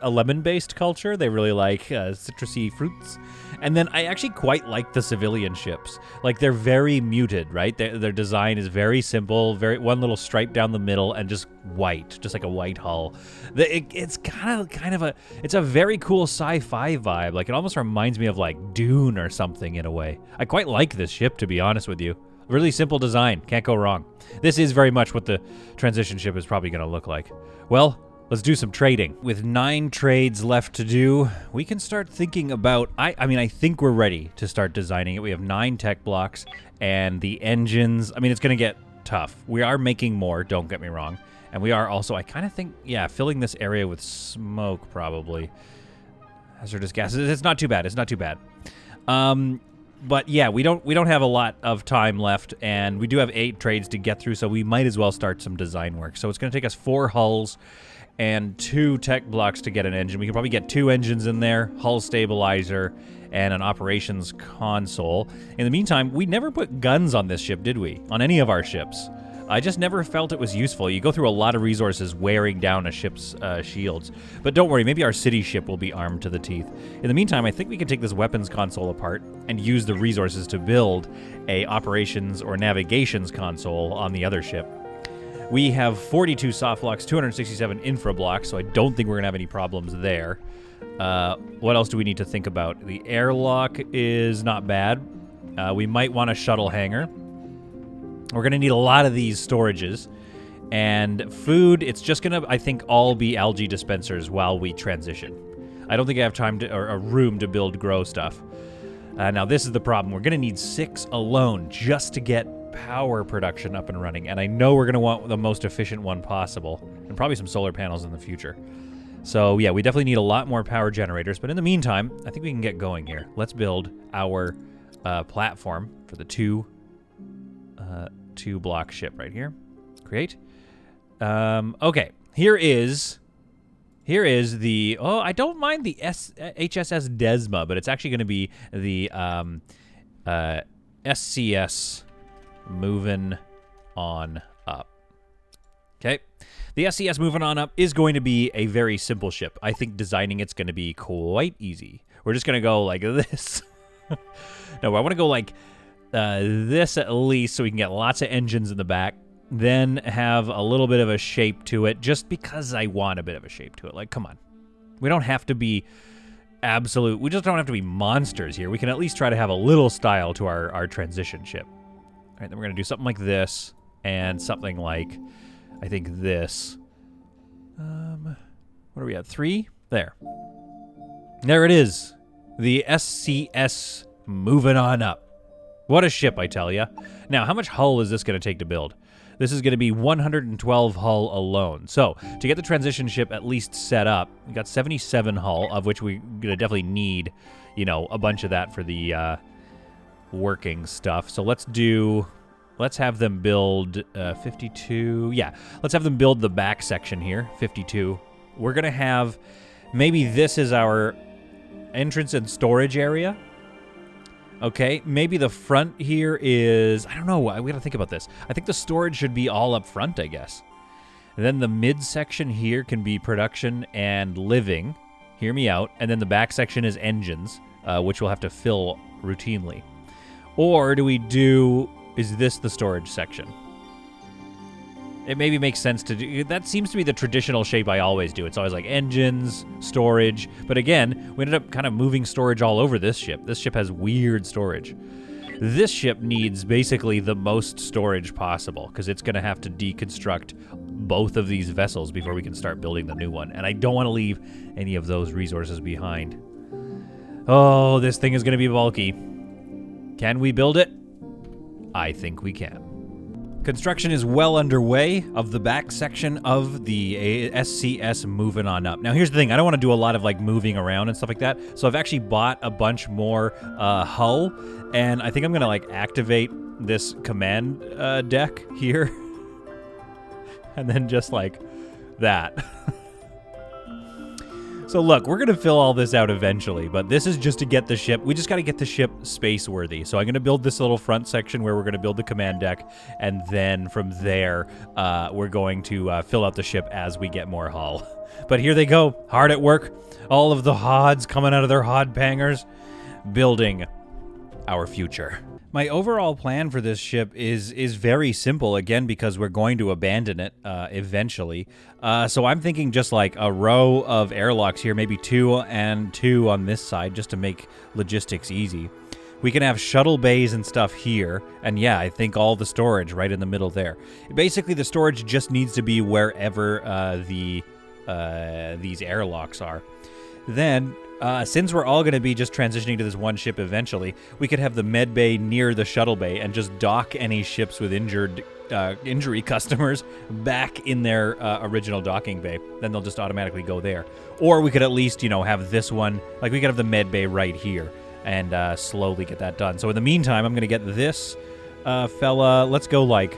culture. They really like citrusy fruits. And then I actually quite like the civilian ships. Like, they're very muted, right? Their design is very simple, one little stripe down the middle, and just white, just like a white hull. It's kind of it's a very cool sci-fi vibe. Like, it almost reminds me of like Dune or something in a way. I quite like this ship, to be honest with you. Really simple design. Can't go wrong. This is very much what the transition ship is probably going to look like. Well, let's do some trading. With 9 trades left to do, we can start thinking about... I think we're ready to start designing it. We have 9 tech blocks, and the engines... I mean, it's going to get tough. We are making more, don't get me wrong. And we are also, I kind of think, yeah, filling this area with smoke, probably. Hazardous gases. It's not too bad. It's not too bad. But yeah, we don't have a lot of time left, and we do have 8 trades to get through, so we might as well start some design work. So it's going to take us 4 hulls and 2 tech blocks to get an engine. We can probably get 2 engines in there, hull stabilizer, and an operations console. In the meantime, we never put guns on this ship, did we? On any of our ships. I just never felt it was useful. You go through a lot of resources wearing down a ship's shields. But don't worry, maybe our city ship will be armed to the teeth. In the meantime, I think we can take this weapons console apart and use the resources to build a operations or navigations console on the other ship. We have 42 soft blocks, 267 infra blocks, so I don't think we're going to have any problems there. What else do we need to think about? The airlock is not bad. We might want a shuttle hangar. We're going to need a lot of these storages. And food, it's just going to, I think, all be algae dispensers while we transition. I don't think I have time to, or room to grow stuff. Now, this is the problem. We're going to need 6 alone just to get power production up and running. And I know we're going to want the most efficient one possible. And probably some solar panels in the future. So, yeah, we definitely need a lot more power generators. But in the meantime, I think we can get going here. Let's build our platform for the 2 block ship right here. Create. Okay. Here is the... Oh, I don't mind the HSS Desma, but it's actually going to be the SCS moving on up. Okay. The SCS moving on up is going to be a very simple ship. I think designing it's going to be quite easy. We're just going to go like this. No, I want to go like this at least so we can get lots of engines in the back. Then have a little bit of a shape to it just because I want a bit of a shape to it. Like, come on. We don't have to be absolute. We just don't have to be monsters here. We can at least try to have a little style to our transition ship. All right, then we're going to do something like this and something like, I think this. What are we at? 3? There. There it is. The SCS moving on up. What a ship, I tell ya. Now, how much hull is this going to take to build? This is going to be 112 hull alone. So, to get the transition ship at least set up, we got 77 hull, of which we're going to definitely need, you know, a bunch of that for the working stuff. So let's have them build 52. Yeah, let's have them build the back section here, 52. We're going to have, maybe this is our entrance and storage area. Okay, maybe the front here is... I don't know. We got to think about this. I think the storage should be all up front, I guess. And then the midsection here can be production and living. Hear me out. And then the back section is engines, which we'll have to fill routinely. Or do we do... Is this the storage section? It maybe makes sense to do... That seems to be the traditional shape I always do. It's always like engines, storage. But again, we ended up kind of moving storage all over this ship. This ship has weird storage. This ship needs basically the most storage possible because it's going to have to deconstruct both of these vessels before we can start building the new one. And I don't want to leave any of those resources behind. Oh, this thing is going to be bulky. Can we build it? I think we can. Construction is well underway of the back section of the SCS moving on up. Now, here's the thing. I don't want to do a lot of, like, moving around and stuff like that. So I've actually bought a bunch more hull. And I think I'm going to, like, activate this command deck here. And then just like that. So look, we're going to fill all this out eventually, but this is just to get the ship. We just got to get the ship space worthy. So I'm going to build this little front section where we're going to build the command deck, and then from there, we're going to fill out the ship as we get more hull. But here they go, hard at work. All of the hods coming out of their hod pangers, building our future. My overall plan for this ship is very simple, again, because we're going to abandon it eventually. So I'm thinking just like a row of airlocks here, maybe 2 and 2 on this side, just to make logistics easy. We can have shuttle bays and stuff here, and yeah, I think all the storage right in the middle there. Basically, the storage just needs to be wherever these airlocks are. Then, since we're all going to be just transitioning to this one ship eventually, we could have the med bay near the shuttle bay and just dock any ships with injury customers back in their original docking bay. Then they'll just automatically go there. Or we could at least, have this one, like we could have the med bay right here and slowly get that done. So in the meantime, I'm going to get this fella, let's go like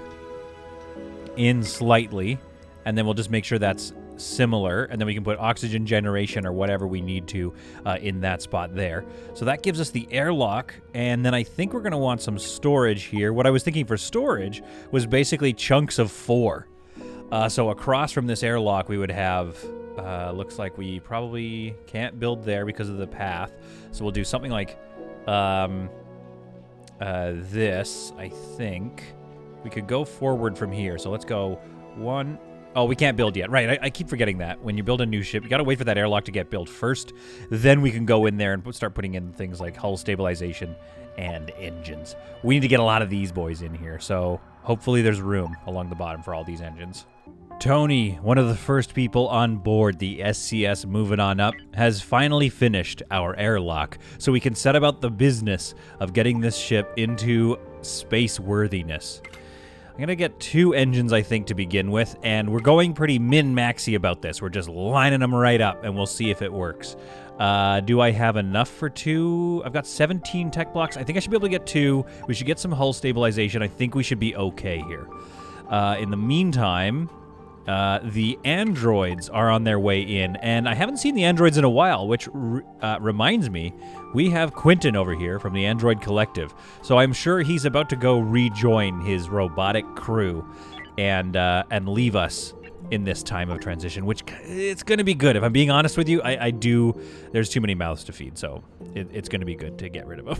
in slightly, and then we'll just make sure that's similar, and then we can put oxygen generation or whatever we need to in that spot there. So that gives us the airlock, and then I think we're going to want some storage here. What I was thinking for storage was basically chunks of 4. So across from this airlock we would have, looks like we probably can't build there because of the path, so we'll do something like this. I think we could go forward from here, so let's go 1. Oh, we can't build yet. Right, I keep forgetting that. When you build a new ship, you got to wait for that airlock to get built first. Then we can go in there and start putting in things like hull stabilization and engines. We need to get a lot of these boys in here, so hopefully there's room along the bottom for all these engines. Tony, one of the first people on board the SCS Moving On Up, has finally finished our airlock, so we can set about the business of getting this ship into space worthiness. I'm going to get 2 engines, I think, to begin with, and we're going pretty min-maxy about this. We're just lining them right up, and we'll see if it works. Do I have enough for 2? I've got 17 tech blocks. I think I should be able to get 2. We should get some hull stabilization. I think we should be okay here. In the meantime, the androids are on their way in, and I haven't seen the androids in a while, which reminds me, we have Quentin over here from the Android Collective, so I'm sure he's about to go rejoin his robotic crew and leave us in this time of transition, which it's going to be good. If I'm being honest with you, I do, there's too many mouths to feed, so it's going to be good to get rid of them.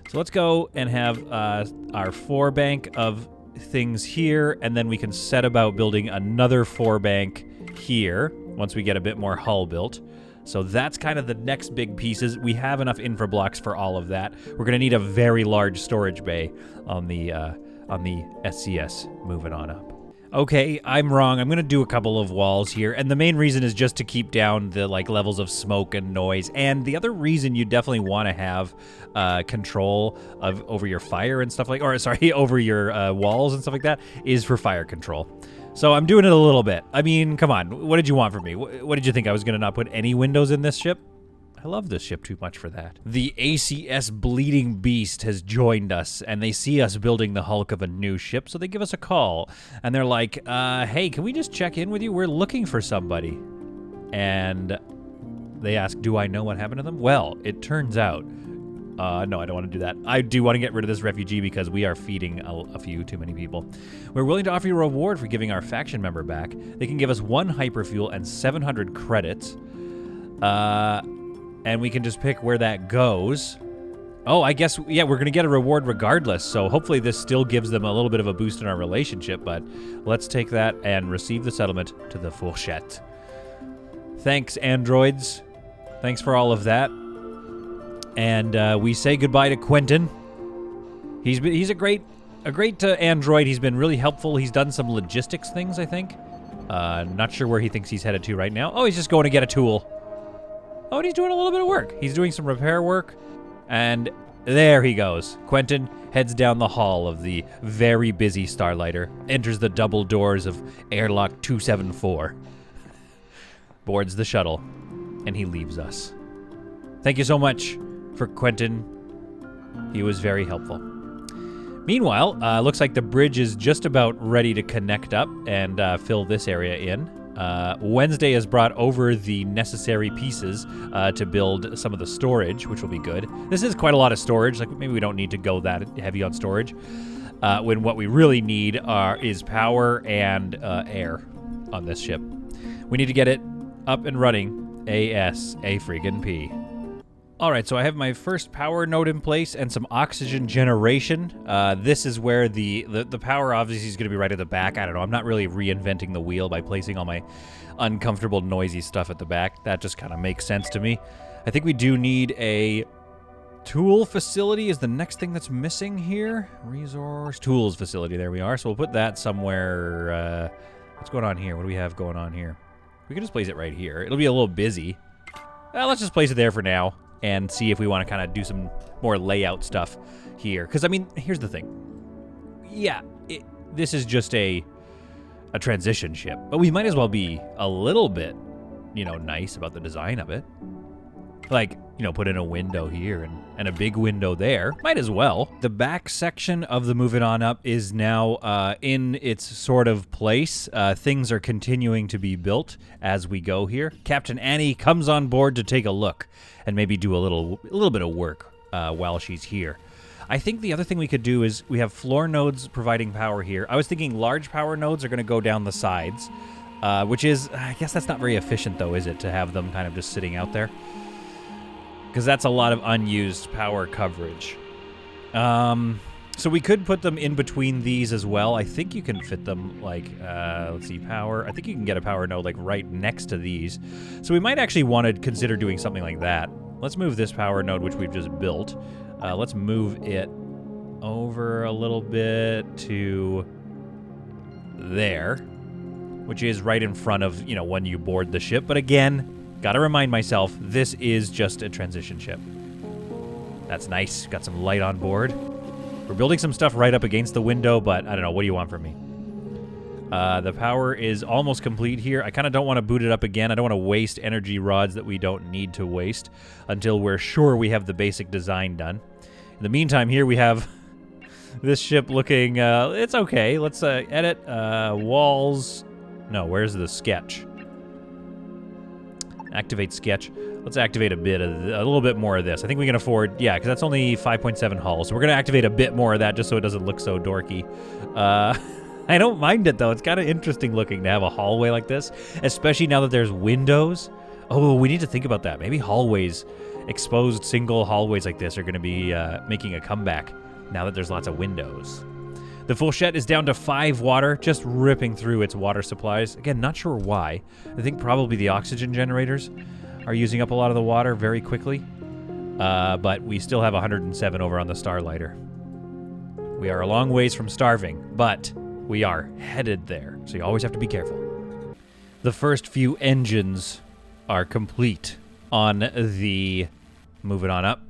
So let's go and have our 4 bank of things here, and then we can set about building another 4 bank here once we get a bit more hull built. So that's kind of the next big pieces. We have enough infra blocks for all of that. We're going to need a very large storage bay on the SCS Moving On Up. Okay, I'm wrong. I'm going to do a couple of walls here, and the main reason is just to keep down the levels of smoke and noise. And the other reason you definitely want to have control over your fire and stuff over your walls and stuff like that is for fire control. So I'm doing it a little bit. I mean, come on. What did you want from me? What did you think? I was going to not put any windows in this ship? I love this ship too much for that. The ACS Bleeding Beast has joined us, and they see us building the hulk of a new ship, so they give us a call. And they're like, hey, can we just check in with you? We're looking for somebody. And they ask, do I know what happened to them? Well, it turns out, no, I don't want to do that. I do want to get rid of this refugee because we are feeding a few too many people. We're willing to offer you a reward for giving our faction member back. They can give us 1 hyperfuel and 700 credits. And we can just pick where that goes. Oh, I guess, yeah, we're going to get a reward regardless, so hopefully this still gives them a little bit of a boost in our relationship, but let's take that and receive the settlement to the Fourchette. Thanks, androids. Thanks for all of that. And we say goodbye to Quentin. He's a great android. He's been really helpful. He's done some logistics things, I think. Not sure where he thinks he's headed to right now. Oh, he's just going to get a tool. Oh, and he's doing a little bit of work. He's doing some repair work. And there he goes. Quentin heads down the hall of the very busy Starlighter, enters the double doors of airlock 274, boards the shuttle, and he leaves us. Thank you so much for Quentin. He was very helpful. Meanwhile, looks like the bridge is just about ready to connect up and fill this area in. Wednesday has brought over the necessary pieces to build some of the storage, which will be good. This is quite a lot of storage. Like, maybe we don't need to go that heavy on storage. When what we really need is power and air on this ship. We need to get it up and running ASAP. All right, so I have my first power node in place and some oxygen generation. This is where the power obviously is going to be right at the back. I don't know. I'm not really reinventing the wheel by placing all my uncomfortable, noisy stuff at the back. That just kind of makes sense to me. I think we do need a tool facility is the next thing that's missing here. Resource tools facility. There we are. So we'll put that somewhere. What's going on here? What do we have going on here? We can just place it right here. It'll be a little busy. Let's just place it there for now and see if we want to kind of do some more layout stuff here. Because, I mean, here's the thing. Yeah, this is just a transition ship. But we might as well be a little bit, nice about the design of it. Like, put in a window here and a big window there. Might as well. The back section of the Moving On Up is now in its sort of place. Things are continuing to be built as we go here. Captain Annie comes on board to take a look and maybe do a little bit of work while she's here. I think the other thing we could do is we have floor nodes providing power here. I was thinking large power nodes are going to go down the sides, which is, I guess that's not very efficient though, is it, to have them kind of just sitting out there? Because that's a lot of unused power coverage. So we could put them in between these as well. I think you can fit them, like, let's see, power. I think you can get a power node, like, right next to these. So we might actually want to consider doing something like that. Let's move this power node, which we've just built. Let's move it over a little bit to there, which is right in front of, when you board the ship. But again, gotta remind myself, this is just a transition ship. That's nice. Got some light on board. We're building some stuff right up against the window, but I don't know. What do you want from me? The power is almost complete here. I kind of don't want to boot it up again. I don't want to waste energy rods that we don't need to waste until we're sure we have the basic design done. In the meantime, here we have this ship looking... it's okay. Let's edit walls. No, where's the sketch? Activate sketch. Let's activate a little bit more of this. I think we can afford, yeah, because that's only 5.7 hull. So we're going to activate a bit more of that just so it doesn't look so dorky. I don't mind it, though. It's kind of interesting looking to have a hallway like this, especially now that there's windows. Oh, we need to think about that. Maybe hallways, exposed single hallways like this are going to be making a comeback now that there's lots of windows. The Fourchette is down to 5 water, just ripping through its water supplies. Again, not sure why. I think probably the oxygen generators are using up a lot of the water very quickly. But we still have 107 over on the Starlighter. We are a long ways from starving, but we are headed there, so you always have to be careful. The first few engines are complete on the Moving On Up.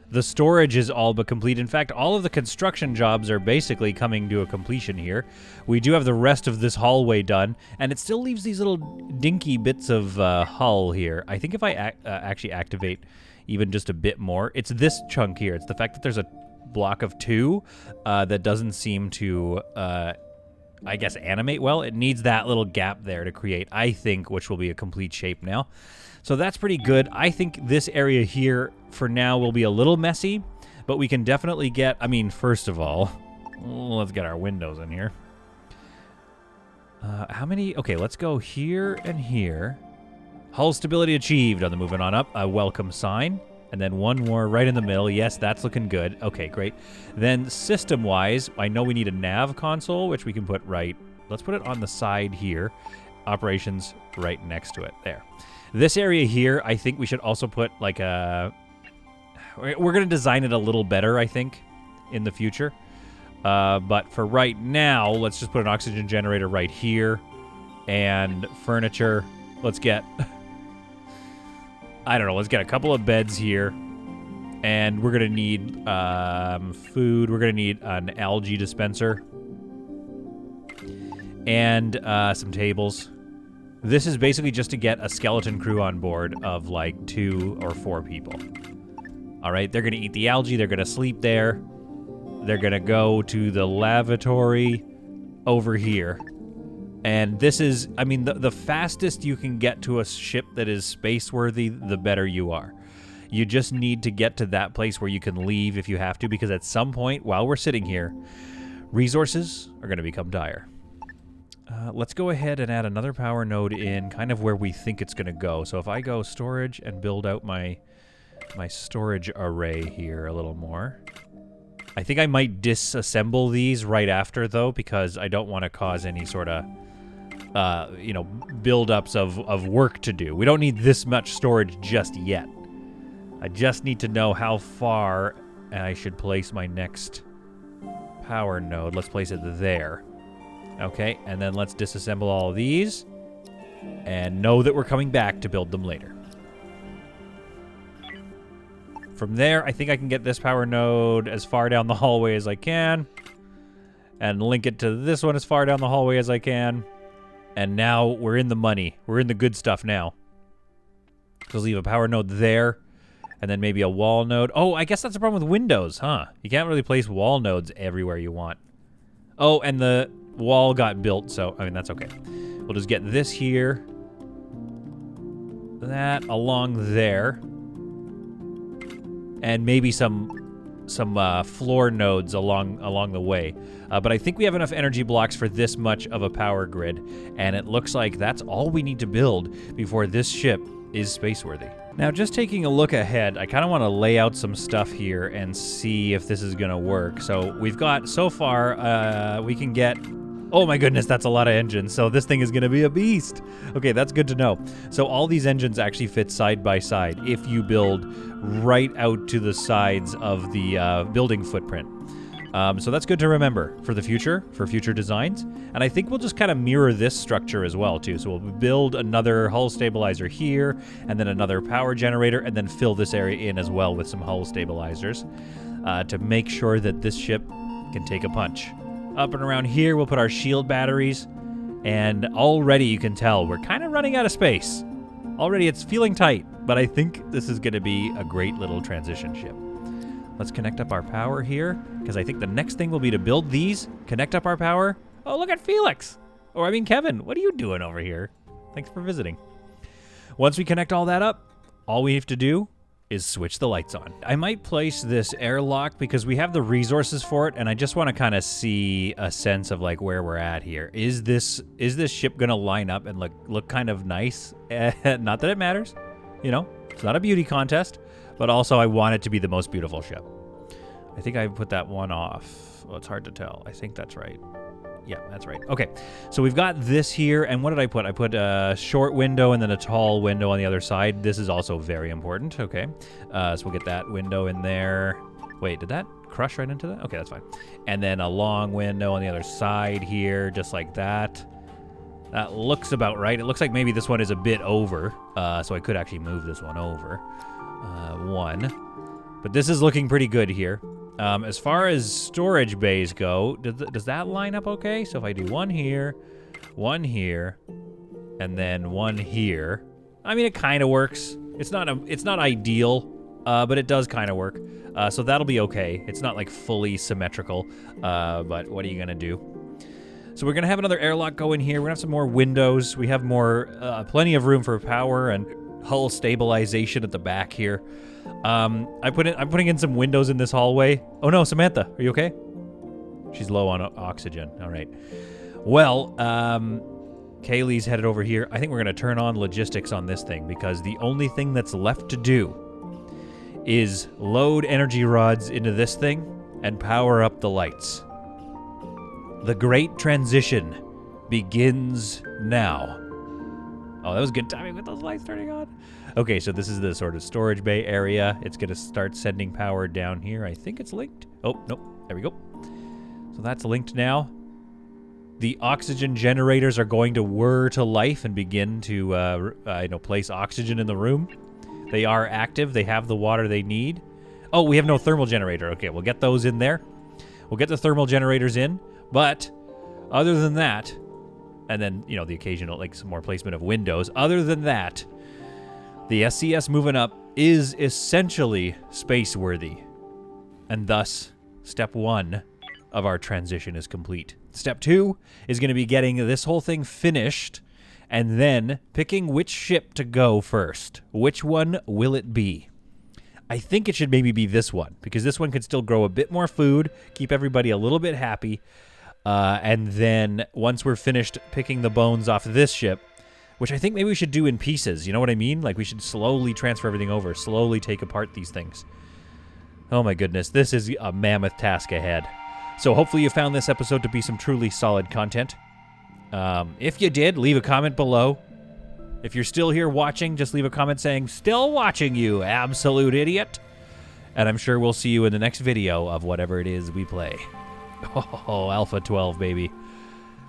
The storage is all but complete. In fact, all of the construction jobs are basically coming to a completion here. We do have the rest of this hallway done, and it still leaves these little dinky bits of hull here. I think if I actually activate even just a bit more, it's this chunk here. It's the fact that there's a block of 2 that doesn't seem to, I guess, animate well. It needs that little gap there to create, I think, which will be a complete shape now. So that's pretty good. I think this area here, for now, will be a little messy, but we can definitely get, I mean, first of all, let's get our windows in here. How many? Okay, let's go here and here. Hull stability achieved on the Moving On Up. A welcome sign. And then one more right in the middle. Yes, that's looking good. Okay, great. Then system-wise, I know we need a Nav Console, which we can put right. Let's put it on the side here. Operations right next to it. There. This area here, I think we should also put like a... We're going to design it a little better, I think, in the future. But for right now, let's just put an oxygen generator right here. And furniture. Let's get... I don't know, let's get a couple of beds here. And we're going to need food. We're going to need an algae dispenser. And some tables. This is basically just to get a skeleton crew on board of like 2 or 4 people. All right, they're going to eat the algae. They're going to sleep there. They're going to go to the lavatory over here. And this is, I mean, the fastest you can get to a ship that is space-worthy, the better you are. You just need to get to that place where you can leave if you have to, because at some point, while we're sitting here, resources are going to become dire. Let's go ahead and add another power node in kind of where we think it's going to go. So if I go storage and build out my storage array here a little more. I think I might disassemble these right after, though, because I don't want to cause any sort of, you know, buildups of work to do. We don't need this much storage just yet. I just need to know how far I should place my next power node. Let's place it there. Okay, and then let's disassemble all of these and know that we're coming back to build them later. From there, I think I can get this power node as far down the hallway as I can and link it to this one as far down the hallway as I can. And now we're in the money. We're in the good stuff now. So leave a power node there and then maybe a wall node. Oh, I guess that's the problem with Windows, huh? You can't really place wall nodes everywhere you want. Oh, and the wall got built, so, I mean, that's okay. We'll just get this here. That along there. And maybe some floor nodes along the way. But I think we have enough energy blocks for this much of a power grid, and it looks like that's all we need to build before this ship is space-worthy. Now, just taking a look ahead, I kind of want to lay out some stuff here and see if this is going to work. So we've got, so far, we can get... Oh my goodness, that's a lot of engines. So this thing is going to be a beast. Okay, that's good to know. So all these engines actually fit side by side if you build right out to the sides of the building footprint. So that's good to remember for the future, for future designs. And I think we'll just kind of mirror this structure as well, too. So we'll build another hull stabilizer here, and then another power generator, and then fill this area in as well with some hull stabilizers to make sure that this ship can take a punch. Up and around here, we'll put our shield batteries, and already you can tell we're kind of running out of space. Already it's feeling tight, but I think this is going to be a great little transition ship. Let's connect up our power here, because I think the next thing will be to build these, connect up our power. Oh, look at Felix! Or I mean Kevin, what are you doing over here? Thanks for visiting. Once we connect all that up, all we have to do is switch the lights on. I might place this airlock because we have the resources for it, and I just want to kind of see a sense of like where we're at here. Is this ship gonna line up and look kind of nice? Not that it matters, you know, it's not a beauty contest, but also I want it to be the most beautiful ship. I think I put that one off. Well, it's hard to tell. I think that's right. Yeah, that's right. Okay, so we've got this here, and what did I put? I put a short window and then a tall window on the other side. This is also very important, okay. So we'll get that window in there. Wait, did that crush right into that? Okay, that's fine. And then a long window on the other side here, just like that. That looks about right. It looks like maybe this one is a bit over, so I could actually move this one over. But this is looking pretty good here. As far as storage bays go, does that line up okay? So if I do one here, and then one here, I mean, it kind of works. It's not ideal, but it does kind of work. So that'll be okay. It's not like fully symmetrical, but what are you gonna do? So we're gonna have another airlock go in here. We're gonna have some more windows. We have plenty of room for power and hull stabilization at the back here. I'm putting in some windows in this hallway. Oh no, Samantha, are you okay? She's low on oxygen. All right. Well, Kaylee's headed over here. I think we're going to turn on logistics on this thing because the only thing that's left to do is load energy rods into this thing and power up the lights. The great transition begins now. Oh, that was good timing with those lights turning on. Okay, so this is the sort of storage bay area. It's going to start sending power down here. I think it's linked. Oh, nope. There we go. So that's linked now. The oxygen generators are going to whir to life and begin to place oxygen in the room. They are active. They have the water they need. Oh, we have no thermal generator. Okay, we'll get those in there. We'll get the thermal generators in. But other than that, and then, you know, the occasional, like, some more placement of windows. Other than that, the SCS moving up is essentially space-worthy. And thus, step one of our transition is complete. Step 2 is going to be getting this whole thing finished and then picking which ship to go first. Which one will it be? I think it should maybe be this one, because this one could still grow a bit more food, keep everybody a little bit happy, and then once we're finished picking the bones off this ship, which I think maybe we should do in pieces, you know what I mean? Like, we should slowly transfer everything over, slowly take apart these things. Oh my goodness, this is a mammoth task ahead. So hopefully you found this episode to be some truly solid content. If you did, leave a comment below. If you're still here watching, just leave a comment saying, "Still watching you, absolute idiot." And I'm sure we'll see you in the next video of whatever it is we play. Oh, Alpha 12, baby.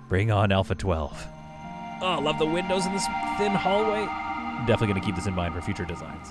Bring on Alpha 12. Oh, love the windows in this thin hallway. Definitely going to keep this in mind for future designs.